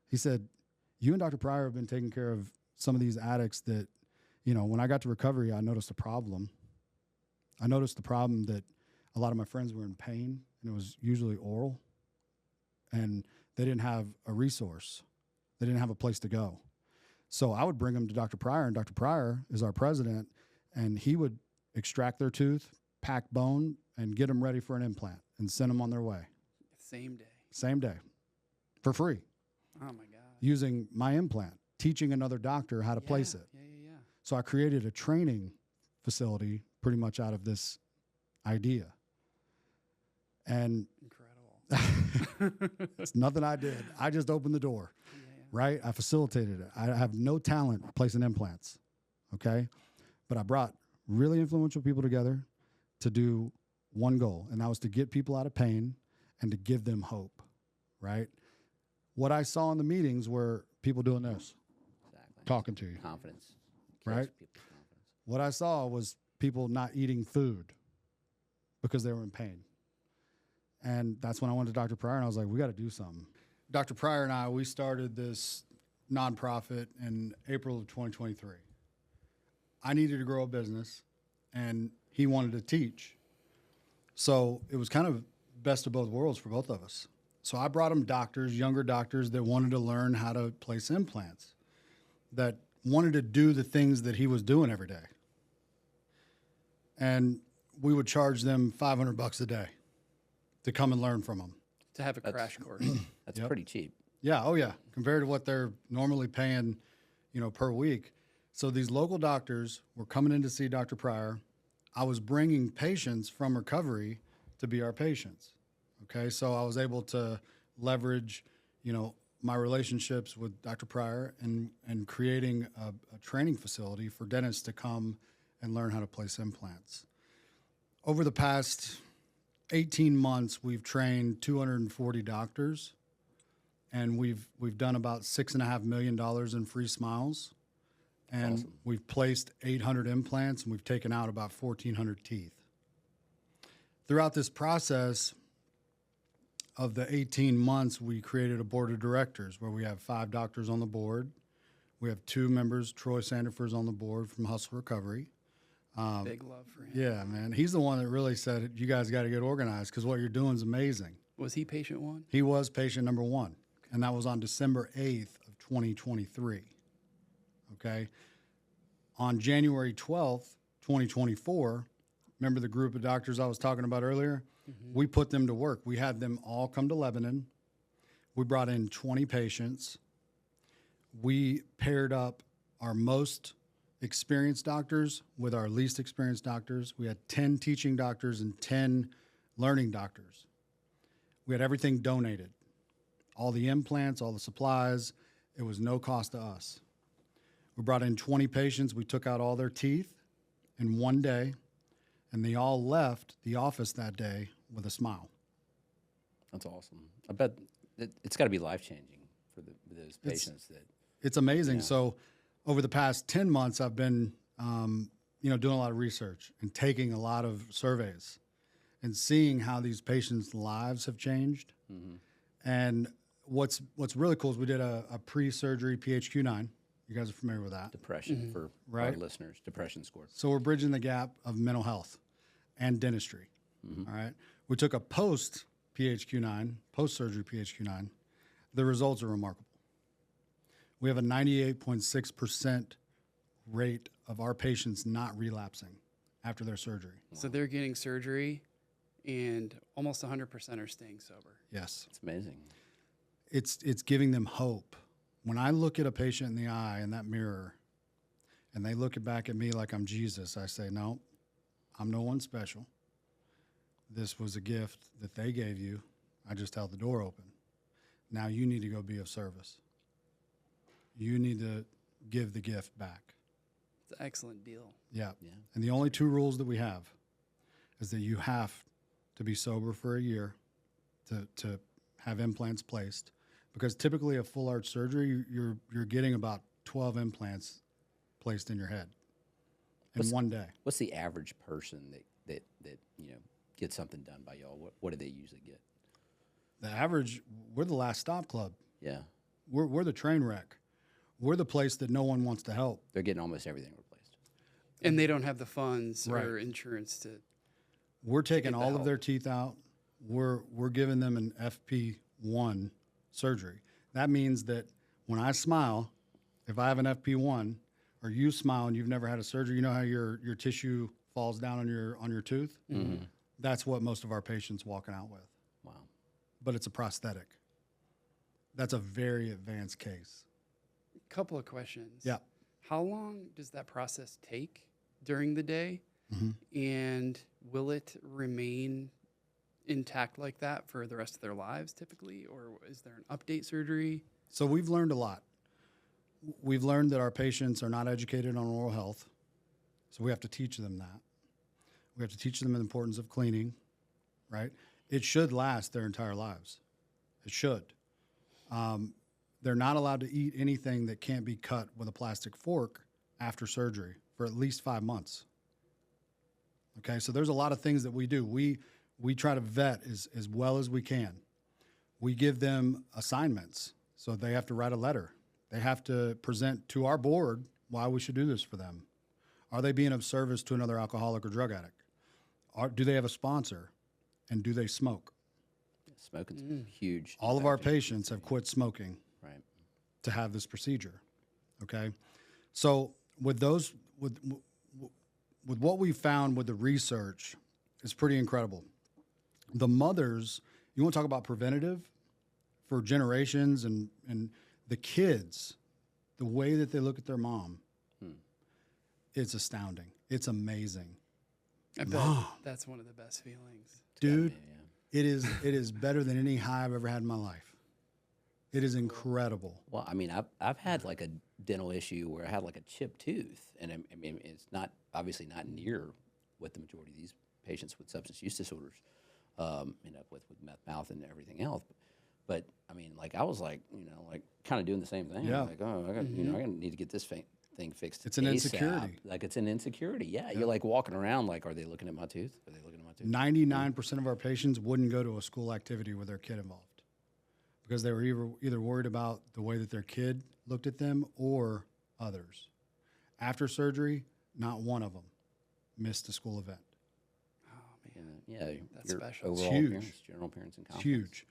He said, you and Dr. Pryor have been taking care of some of these addicts that, when I got to recovery, I noticed a problem. I noticed the problem that a lot of my friends were in pain, and it was usually oral, and they didn't have a resource. They didn't have a place to go. So I would bring them to Dr. Pryor, and Dr. Pryor is our president, and he would extract their tooth, pack bone, and get them ready for an implant and send them on their way. Same day. Same day. For free. Oh, my God. Using my implant, teaching another doctor how to place it. Yeah. So I created a training facility pretty much out of this idea. And Incredible. it's nothing I did. I just opened the door, right? I facilitated it. I have no talent placing implants, okay? But I brought really influential people together to do one goal, and that was to get people out of pain and to give them hope, right? What I saw in the meetings were people doing this, talking to you. Confidence. Right? People's confidence. What I saw was people not eating food, because they were in pain. And that's when I went to Dr. Pryor and I was like, we got to do something. Dr. Pryor and I, we started this nonprofit in April of 2023. I needed to grow a business and he wanted to teach. So it was kind of best of both worlds for both of us. So I brought him doctors, younger doctors that wanted to learn how to place implants, that wanted to do the things that he was doing every day. And we would charge them $500 a day to come and learn from him. To have a crash course. That's pretty cheap. Yeah, oh yeah, compared to what they're normally paying, per week. So these local doctors were coming in to see Dr. Pryor. I was bringing patients from recovery to be our patients. Okay, so I was able to leverage, my relationships with Dr. Pryor and creating a training facility for dentists to come and learn how to place implants. Over the past 18 months, we've trained 240 doctors, and we've done about $6.5 million in free smiles, and awesome. We've placed 800 implants, and we've taken out about 1,400 teeth. Throughout this process of the 18 months, we created a board of directors where we have 5 doctors on the board. We have 2 members, Troy Sandifer's on the board from Hustle Recovery. Big love for him. Yeah, man. He's the one that really said, you guys got to get organized because what you're doing is amazing. Was he patient one? He was patient number 1, and that was on December 8th of 2023. Okay. On January 12th, 2024, remember the group of doctors I was talking about earlier? Mm-hmm. We put them to work. We had them all come to Lebanon. We brought in 20 patients. We paired up our most experienced doctors with our least experienced doctors. We had 10 teaching doctors and 10 learning doctors. We had everything donated. All the implants, all the supplies. It was no cost to us. We brought in 20 patients. We took out all their teeth in one day, and they all left the office that day with a smile. That's awesome. I bet it's got to be life-changing for those patients. It's amazing. Yeah. So over the past 10 months, I've been, doing a lot of research and taking a lot of surveys and seeing how these patients' lives have changed. Mm-hmm. And what's really cool is we did a pre-surgery PHQ-9. You guys are familiar with that. Depression for our listeners, depression score. So we're bridging the gap of mental health and dentistry. Mm-hmm. All right. We took a post-PHQ-9, post-surgery PHQ-9. The results are remarkable. We have a 98.6% rate of our patients not relapsing after their surgery. So they're getting surgery and almost 100% are staying sober. Yes. It's amazing. It's giving them hope. When I look at a patient in the eye in that mirror and they look back at me like I'm Jesus, I say, no, I'm no one special. This was a gift that they gave you. I just held the door open. Now you need to go be of service. You need to give the gift back. It's an excellent deal. Yeah. And the only 2 rules that we have is that you have to be sober for a year to have implants placed, because typically a full arch surgery, you're getting about 12 implants placed in your head in one day. What's the average person that gets something done by y'all? What do they usually get? The average, we're the last stop club. Yeah. We're the train wreck. We're the place that no one wants to help. They're getting almost everything replaced. And they don't have the funds or insurance to. We're taking all of their teeth out. We're giving them an FP1 surgery. That means that when I smile, if I have an FP1 or you smile and you've never had a surgery, you know how your tissue falls down on your tooth? Mm-hmm. That's what most of our patients walking out with. Wow. But it's a prosthetic. That's a very advanced case. Couple of questions. Yeah. How long does that process take during the day? Mm-hmm. And will it remain intact like that for the rest of their lives typically? Or is there an update surgery? So we've learned a lot. We've learned that our patients are not educated on oral health. So we have to teach them that. We have to teach them the importance of cleaning, right? It should last their entire lives. It should. They're not allowed to eat anything that can't be cut with a plastic fork after surgery for at least 5 months. Okay, so there's a lot of things that we do. We try to vet as well as we can. We give them assignments, so they have to write a letter. They have to present to our board why we should do this for them. Are they being of service to another alcoholic or drug addict? Do they have a sponsor? And do they smoke? Smoking's huge. All of our patients have quit smoking Right. to have this procedure. Okay, so with those, with what we found with the research, it's pretty incredible. The mothers, you want to talk about preventative for generations, and the kids, the way that they look at their mom, it's astounding. It's amazing. I bet that's one of the best feelings. Dude, it is better than any high I've ever had in my life. It is incredible. Well, I mean, I've had like a dental issue where I had like a chipped tooth, and I mean, it's not obviously not near what the majority of these patients with substance use disorders end up with meth mouth and everything else. But I mean, like I was like, like kind of doing the same thing. Yeah. Like, oh, I got, I need to get this thing fixed. It's an ASAP. insecurity. Like it's an insecurity. Yeah. You're like walking around like, are they looking at my tooth? Are they looking at my tooth? 99% of our patients wouldn't go to a school activity with their kid involved because they were either worried about the way that their kid looked at them or others. After surgery, not one of them missed a school event. Oh, man. Yeah. That's your special. Overall huge. appearance, general appearance and It's confidence. huge.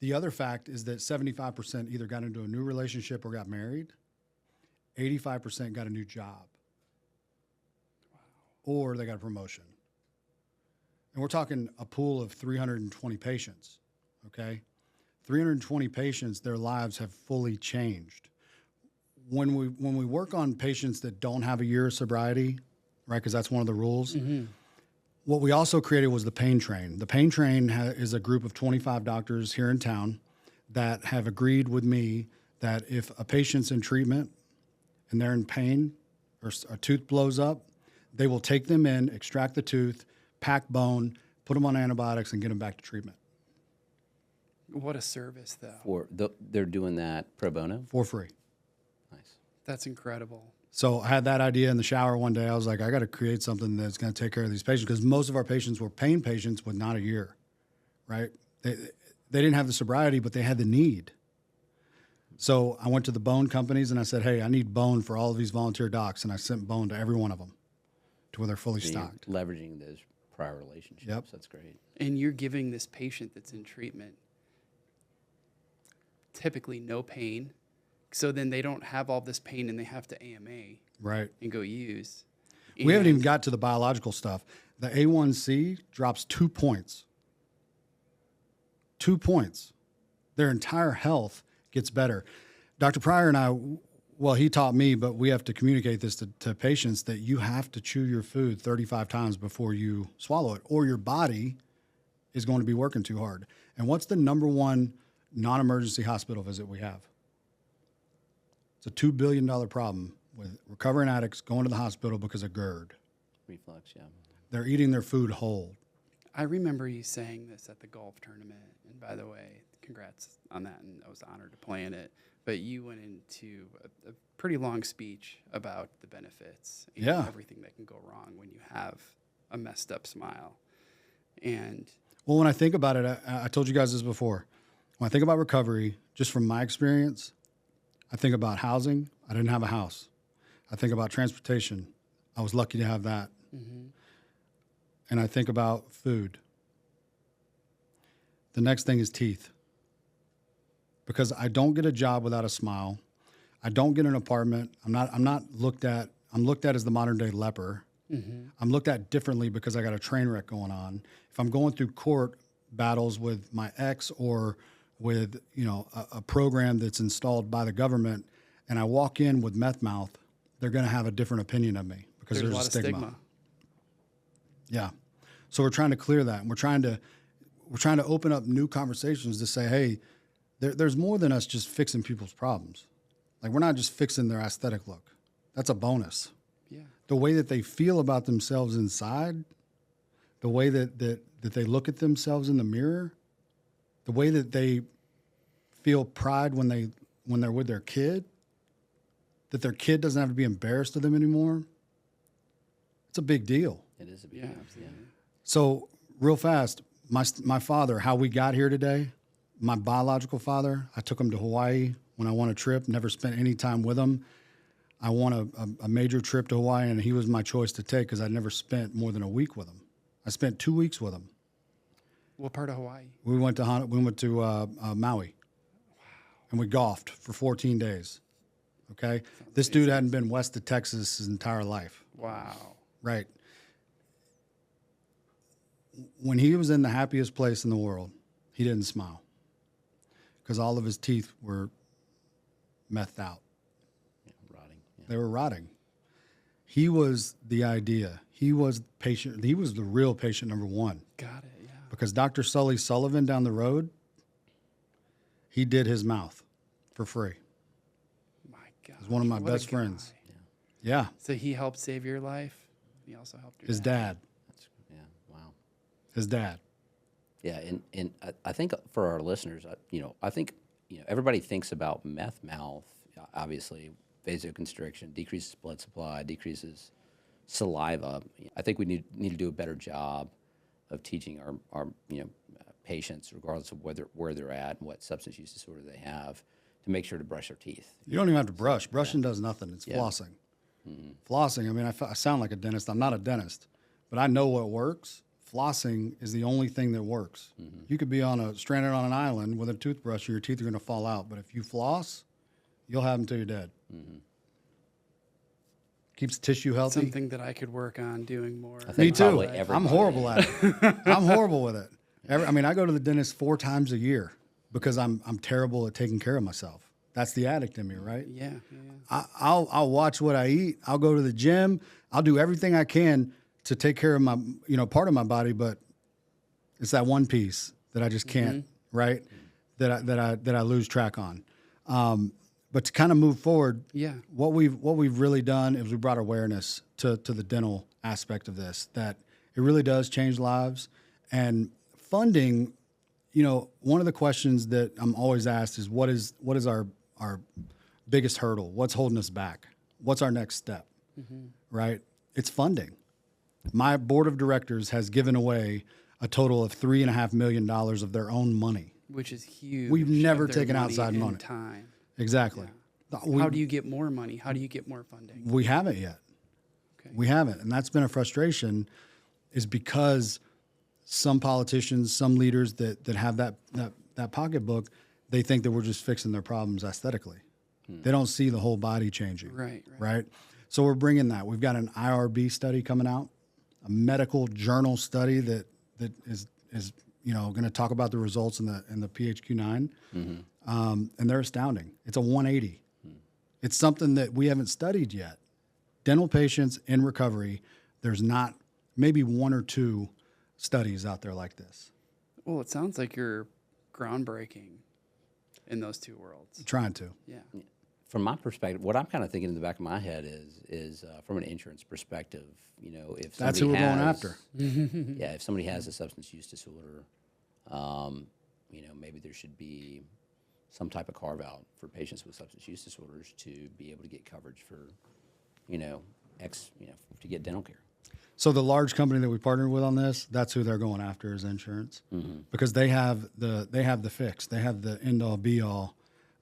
The other fact is that 75% either got into a new relationship or got married. 85% got a new job. Or they got a promotion. And we're talking a pool of 320 patients, okay? 320 patients, their lives have fully changed. When we work on patients that don't have a year of sobriety, right, because that's one of the rules, what we also created was the Pain Train. The Pain Train is a group of 25 doctors here in town that have agreed with me that if a patient's in treatment and they're in pain or a tooth blows up, they will take them in, extract the tooth, pack bone, put them on antibiotics, and get them back to treatment. What a service, though. They're doing that pro bono? For free. Nice. That's incredible. So I had that idea in the shower one day. I was like, I got to create something that's going to take care of these patients because most of our patients were pain patients with not a year, right? They didn't have the sobriety, but they had the need. So I went to the bone companies and I said, hey, I need bone for all of these volunteer docs. And I sent bone to every one of them to where they're fully So you're stocked. leveraging those prior relationships. Yep. That's great. And you're giving this patient that's in treatment typically no pain. So then they don't have all this pain and they have to AMA Right. and go use. We haven't And even got to the biological stuff. The A1C drops 2 points. 2 points. Their entire health gets better. Dr. Pryor and I, well, he taught me, but we have to communicate this to patients that you have to chew your food 35 times before you swallow it, or your body is going to be working too hard. And what's the number one non-emergency hospital visit we have? It's a $2 billion problem with recovering addicts going to the hospital because of GERD. Reflux, yeah. They're eating their food whole. I remember you saying this at the golf tournament. And by the way, congrats on that. And I was honored to play in it. But you went into a pretty long speech about the benefits and everything that can go wrong when you have a messed up smile. And Well, when I think about it, I told you guys this before. When I think about recovery, just from my experience, I think about housing. I didn't have a house. I think about transportation. I was lucky to have that. And I think about food. The next thing is teeth. Because I don't get a job without a smile. I don't get an apartment. I'm not looked at. I'm looked at as the modern day leper. I'm looked at differently because I got a train wreck going on. If I'm going through court battles with my ex or with a program that's installed by the government, and I walk in with meth mouth, they're going to have a different opinion of me because there's a lot a stigma. of stigma. Yeah. So we're trying to clear that. And we're trying to open up new conversations to say, hey, there's more than us just fixing people's problems. Like, we're not just fixing their aesthetic look. That's a bonus. Yeah. The way that they feel about themselves inside, the way that they look at themselves in the mirror, the way that they feel pride when they're with their kid, that their kid doesn't have to be embarrassed of them anymore. It's a big deal. It It is a big Yeah, deal. absolutely. So real fast, my father, how we got here today, my biological father, I took him to Hawaii when I won a trip, never spent any time with him. I won a major trip to Hawaii, and he was my choice to take because I'd never spent more than a week with him. I spent 2 weeks with him. What part of Hawaii? We went to Maui, and we golfed for 14 days. Okay, this dude hadn't been west of Texas his entire life. Wow. Right. When he was in the happiest place in the world, he didn't smile because all of his teeth were methed out. Yeah, rotting. Yeah. They were rotting. He was the idea. He was patient. He was the real patient number one. Got it. Yeah. Because Dr. Sully Sullivan down the road, he did his mouth for free. My God. He's one of my What a best guy. friends. Yeah. So he helped save your life. He also helped your His dad. Yeah. Wow. His dad. Yeah, and I think for our listeners, I think everybody thinks about meth mouth. Obviously, vasoconstriction decreases blood supply, decreases saliva. I think we need to do a better job of teaching our patients, regardless of where they're at and what substance use disorder they have, to make sure to brush their teeth. You don't even have to brush. Brushing does nothing. It's flossing. Flossing, I mean, I sound like a dentist. I'm not a dentist, but I know what works. Flossing is the only thing that works. You could be stranded on an island with a toothbrush and your teeth are going to fall out. But if you floss, you'll have them till you're dead. Keeps tissue healthy. Something that I could work on doing more. I Me think too. probably I'm everybody- horrible at it. I'm horrible with it. I go to the dentist 4 times a year because I'm terrible at taking care of myself. That's the addict in me, right? Yeah. Yeah. I'll watch what I eat. I'll go to the gym. I'll do everything I can to take care of my part of my body, but it's that one piece that I just can't, right? That I lose track on. But to kind of move forward, Yeah. what we've really done is we brought awareness to the dental aspect of this, that it really does change lives. And funding, one of the questions that I'm always asked is what is our biggest hurdle? What's holding us back? What's our next step? Right? It's funding. My board of directors has given away a total of $3.5 million of their own money. Which is huge. We've never of their taken outside and money. Time. Exactly. How do you get more money? How do you get more funding? We haven't yet. Okay. We haven't. And that's been a frustration, is because some politicians, some leaders that have that pocketbook, they think that we're just fixing their problems aesthetically. They don't see the whole body changing. Right? So we're bringing that. We've got an IRB study coming out, a medical journal study that is going to talk about the results in the PHQ-9. And they're astounding. It's a 180. It's something that we haven't studied yet. Dental patients in recovery, there's not maybe 1 or 2 studies out there like this. Well, it sounds like you're groundbreaking in those two worlds. Trying to. Yeah. From my perspective, what I'm kind of thinking in the back of my head is from an insurance perspective, if That's who we're going after. Yeah, if somebody has a substance use disorder, maybe there should be some type of carve out for patients with substance use disorders to be able to get coverage for, to get dental care. So the large company that we partnered with on this, that's who they're going after, is insurance, because they have the fix. They have the end all be all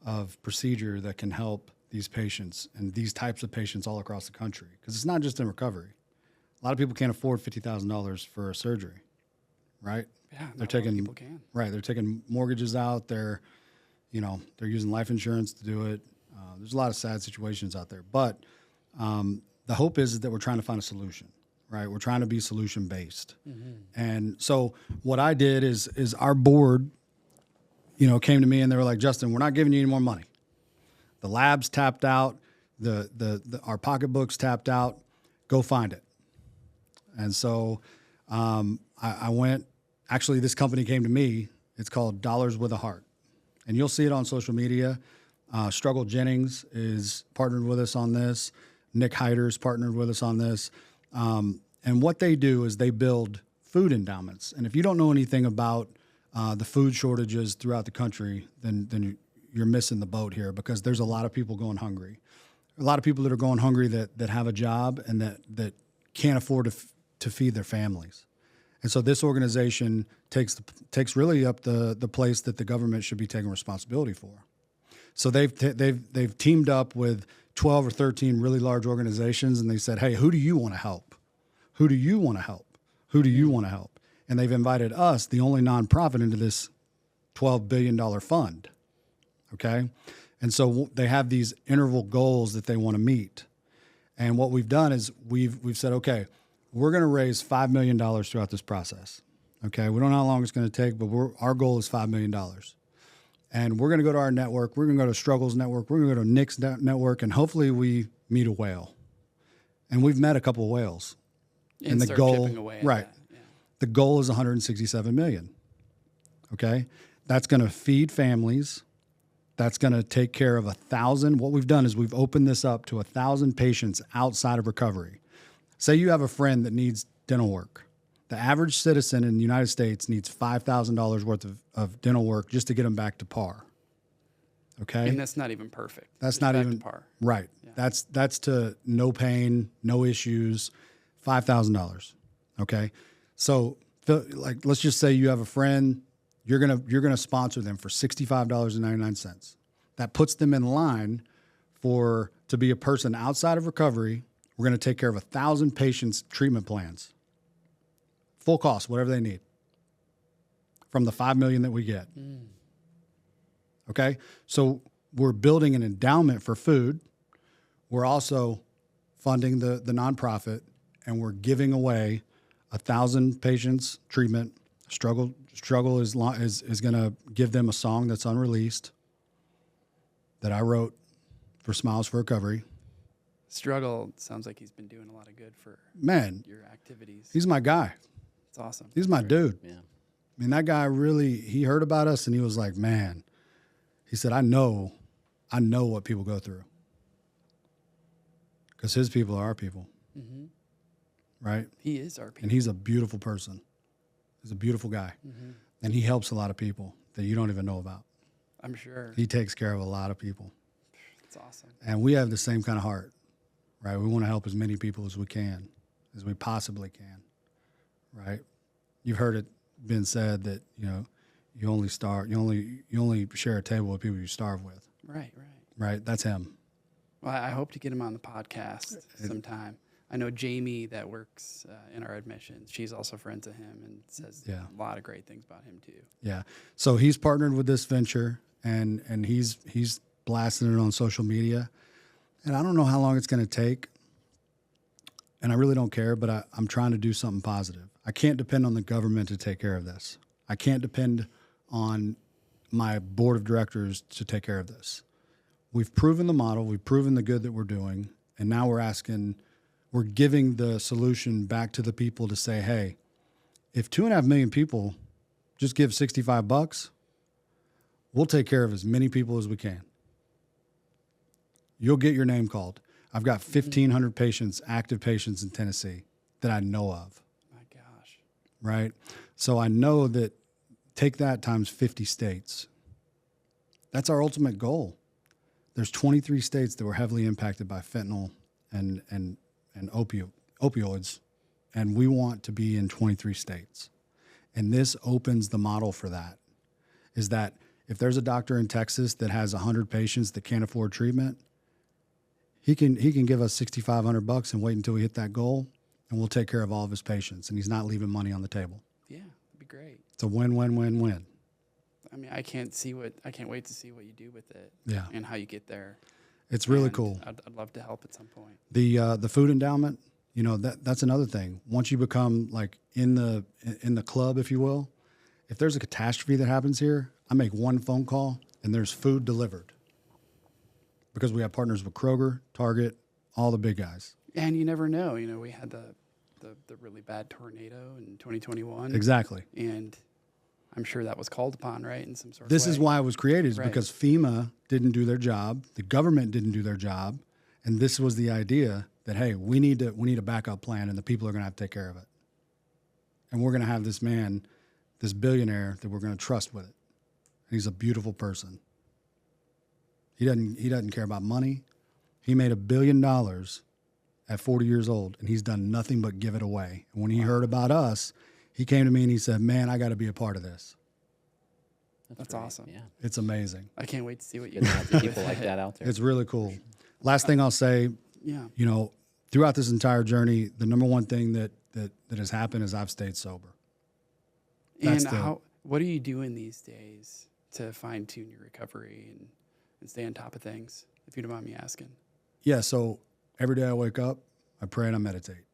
of procedure that can help these patients and these types of patients all across the country. Because it's not just in recovery. A lot of people can't afford $50,000 for a surgery, right? Yeah. They're taking people can. right. They're taking mortgages out. They're using life insurance to do it. There's a lot of sad situations out there, but the hope is that we're trying to find a solution. Right, we're trying to be solution based, and so what I did is our board, came to me and they were like, Justin, we're not giving you any more money. The lab's tapped out, our pocketbook's tapped out. Go find it. And so I went. Actually, this company came to me. It's called Dollars with a Heart, and you'll see it on social media. Struggle Jennings is partnered with us on this. Nick Hyder's partnered with us on this. And what they do is they build food endowments. And if you don't know anything about the food shortages throughout the country, then you're missing the boat here, because there's a lot of people going hungry. A lot of people that are going hungry that have a job and that can't afford to feed their families. And so this organization takes really up the place that the government should be taking responsibility for. So they've teamed up with 12 or 13 really large organizations, and they said, hey, who do you want to help? Who do you want to help? Who do you want to help? And they've invited us, the only nonprofit, into this $12 billion fund. Okay. And so they have these interval goals that they want to meet. And what we've done is we've said, okay, we're going to raise $5 million throughout this process. Okay. We don't know how long it's going to take, but our goal is $5 million. And we're going to go to our network. We're going to go to Struggles Network. We're going to go to Nick's network, and hopefully we meet a whale. And we've met a couple of whales. And the start goal, chipping away at right? that. Yeah. The goal is 167 million. Okay, that's going to feed families. That's going to take care of 1,000. What we've done is we've opened this up to 1,000 patients outside of recovery. Say you have a friend that needs dental work. The average citizen in the United States needs $5,000 worth of dental work just to get them back to par. Okay. And that's not even perfect. That's Just not back even to par. right. Yeah. That's to no pain, no issues, $5,000. Okay. So like, let's just say you have a friend, you're gonna sponsor them for $65.99. That puts them in line to be a person outside of recovery. We're gonna take care of 1,000 patients' treatment plans. Full cost, whatever they need, from the $5 million that we get. Okay, so we're building an endowment for food. We're also funding the nonprofit, and we're giving away 1,000 patients treatment. Struggle is going to give them a song that's unreleased that I wrote for Smiles for Recovery. Struggle sounds like he's been doing a lot of good for your activities. He's my guy. It's awesome. He's my dude. Yeah. I mean, that guy really, he heard about us and he was like, man, he said, I know what people go through. Because his people are our people. Mm-hmm. Right? He is our people. And he's a beautiful person. He's a beautiful guy. Mm-hmm. And he helps a lot of people that you don't even know about. I'm sure. He takes care of a lot of people. It's awesome. And we have the same kind of heart, right? We want to help as many people as we can, as we possibly can, right? You've heard it been said that, you only share a table with people you starve with. Right. Right? That's him. Well, I hope to get him on the podcast sometime. I know Jamie that works in our admissions. She's also friends of him and says a lot of great things about him too. Yeah. So he's partnered with this venture and he's blasting it on social media. And I don't know how long it's going to take. And I really don't care, but I'm trying to do something positive. I can't depend on the government to take care of this. I can't depend on my board of directors to take care of this. We've proven the model. We've proven the good that we're doing. And now we're giving the solution back to the people to say, hey, if 2.5 million people just give $65, we'll take care of as many people as we can. You'll get your name called. I've got 1,500 patients, active patients in Tennessee that I know of. My gosh. Right? So I know that take that times 50 states. That's our ultimate goal. There's 23 states that were heavily impacted by fentanyl and opioids, and we want to be in 23 states. And this opens the model for that, is that if there's a doctor in Texas that has 100 patients that can't afford treatment, he can give us $6,500 and wait until we hit that goal, and we'll take care of all of his patients, and he's not leaving money on the table. Yeah, that'd be great. It's a win-win-win-win. I mean, I can't wait to see what you do with it. Yeah. And how you get there. It's really And cool. I'd love to help at some point. The food endowment, that's another thing. Once you become like in the club, if you will, if there's a catastrophe that happens here, I make one phone call and there's food delivered. Because we have partners with Kroger, Target, all the big guys. And you never know. We had the really bad tornado in 2021. Exactly. And I'm sure that was called upon, right, in some sort This of way. is why it was created, is Right. because FEMA didn't do their job, the government didn't do their job, and this was the idea that, hey, we need a backup plan, and the people are going to have to take care of it. And we're going to have this man, this billionaire that we're going to trust with it. And he's a beautiful person. He doesn't care about money. He made $1 billion at 40 years old, and he's done nothing but give it away. And when he heard about us, he came to me and he said, man, I got to be a part of this. That's great. awesome. Yeah. It's amazing. I can't wait to see what you Good to do have with people like it. that out there. It's really cool. Last thing I'll say, Yeah. you know, throughout this entire journey, the number one thing that has happened is I've stayed sober. That's And what are you doing these days to fine tune your recovery and stay on top of things, if you don't mind me asking? Yeah, so every day I wake up, I pray and I meditate.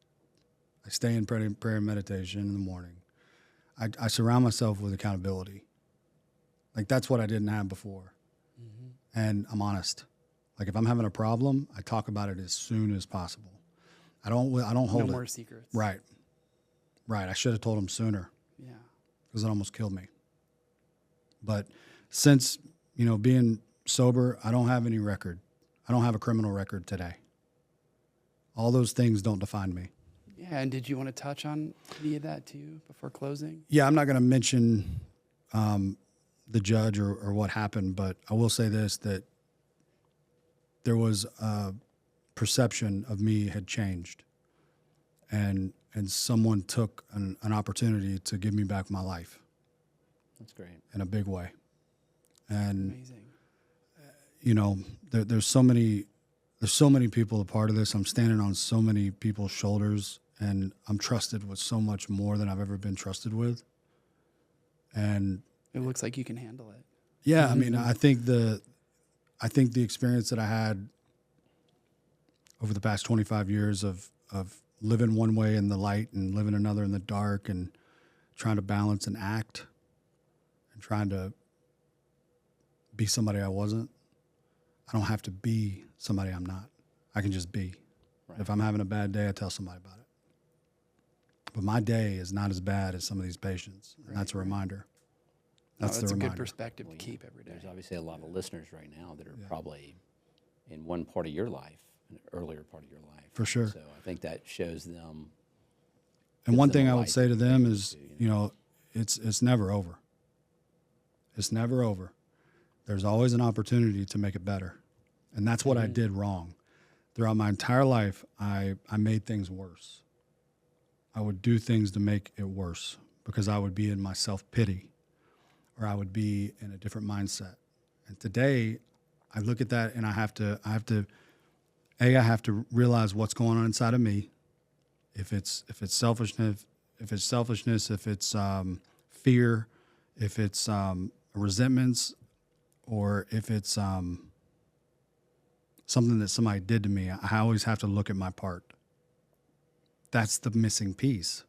I stay in prayer and meditation in the morning. I surround myself with accountability. Like, that's what I didn't have before. And I'm honest. Like, if I'm having a problem, I talk about it as soon as possible. I don't hold No it. more secrets. Right. I should have told him sooner, Yeah. because it almost killed me. But since, you know, being sober, I don't have any record. I don't have a criminal record today. All those things don't define me. Yeah. And did you want to touch on any of that too before closing? Yeah, I'm not going to mention the judge or what happened, but I will say this, that there was a perception of me had changed, and someone took an opportunity to give me back my life That's great. in a big way. And Amazing. you know, there's so many people a part of this. I'm standing on so many people's shoulders, and I'm trusted with so much more than I've ever been trusted with. And It looks like you can handle it. yeah, I mean, I think the experience that I had over the past 25 years of living one way in the light and living another in the dark, and trying to balance and act and trying to be somebody I wasn't. I don't have to be somebody I'm not. I can just be. Right. If I'm having a bad day, I tell somebody about it. But my day is not as bad as some of these patients. And that's a reminder. That's That's the a reminder. good perspective Well, to keep every day. There's obviously a lot of listeners right now that are probably in one part of your life, an earlier part of your life. For sure. So I think that shows them. And one gives them thing a I would light say to that them they is, can do, you know, it's never over. It's never over. There's always an opportunity to make it better. And that's what I did wrong. Throughout my entire life, I made things worse. I would do things to make it worse because I would be in my self-pity, or I would be in a different mindset. And today, I look at that and I have to realize what's going on inside of me. If it's selfishness, if it's fear, if it's resentments, or if it's something that somebody did to me, I always have to look at my part. That's the missing piece.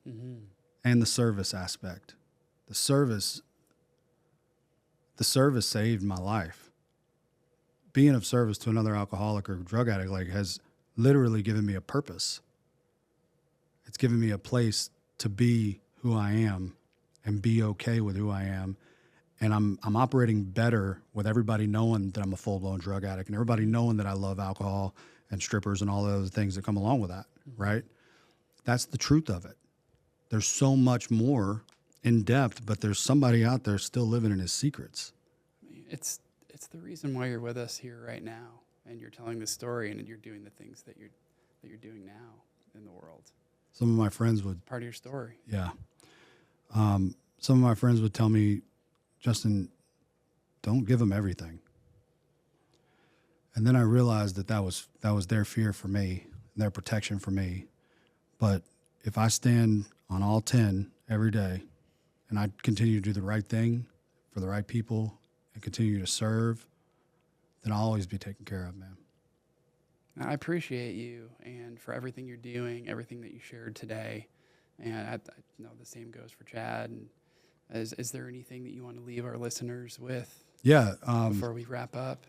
And the service aspect. The service saved my life. Being of service to another alcoholic or drug addict has literally given me a purpose. It's given me a place to be who I am and be okay with who I am. And I'm operating better with everybody knowing that I'm a full-blown drug addict, and everybody knowing that I love alcohol and strippers and all the other things that come along with that, right? That's the truth of it. There's so much more in depth, but there's somebody out there still living in his secrets. I mean, it's the reason why you're with us here right now, and you're telling the story, and you're doing the things that you're doing now in the world. Some of my friends would, Part of your story. yeah. Some of my friends would tell me, Justin, don't give them everything. And then I realized that was their fear for me, and their protection for me. But if I stand on all 10 every day, and I continue to do the right thing for the right people and continue to serve, then I'll always be taken care of, man. I appreciate you and for everything you're doing, everything that you shared today. And I know the same goes for Chad. And is there anything that you want to leave our listeners with Yeah. before we wrap up?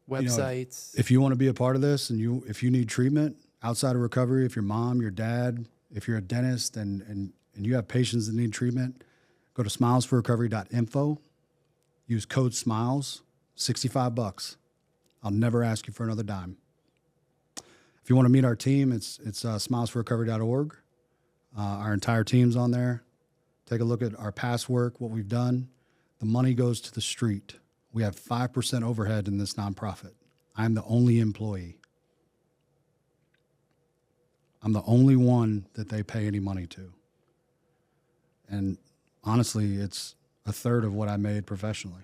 Websites? If you want to be a part of this, and if you need treatment outside of recovery, if your mom, your dad, if you're a dentist and you have patients that need treatment, go to smilesforrecovery.info. Use code SMILES, $65. I'll never ask you for another dime. If you want to meet our team, it's smilesforrecovery.org. Our entire team's on there. Take a look at our past work, what we've done. The money goes to the street. We have 5% overhead in this nonprofit. I'm the only employee. I'm the only one that they pay any money to. And honestly, it's a third of what I made professionally.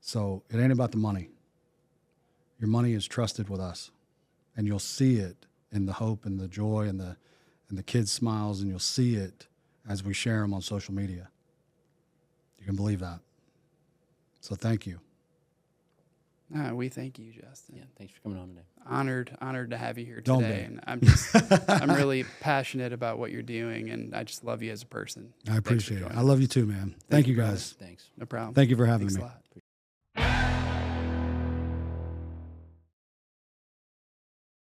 So it ain't about the money. Your money is trusted with us, and you'll see it in the hope and the joy and the kids' smiles, and you'll see it as we share them on social media. You can believe that. So thank you. We thank you, Justin. Yeah, thanks for coming on today. Honored to have you here Don't today. be. And I'm really passionate about what you're doing, and I just love you as a person. I Thanks for appreciate it. joining I love us. you too, man. Thank you brother. guys. Thanks. No problem. Thank you for having Thanks me. a lot.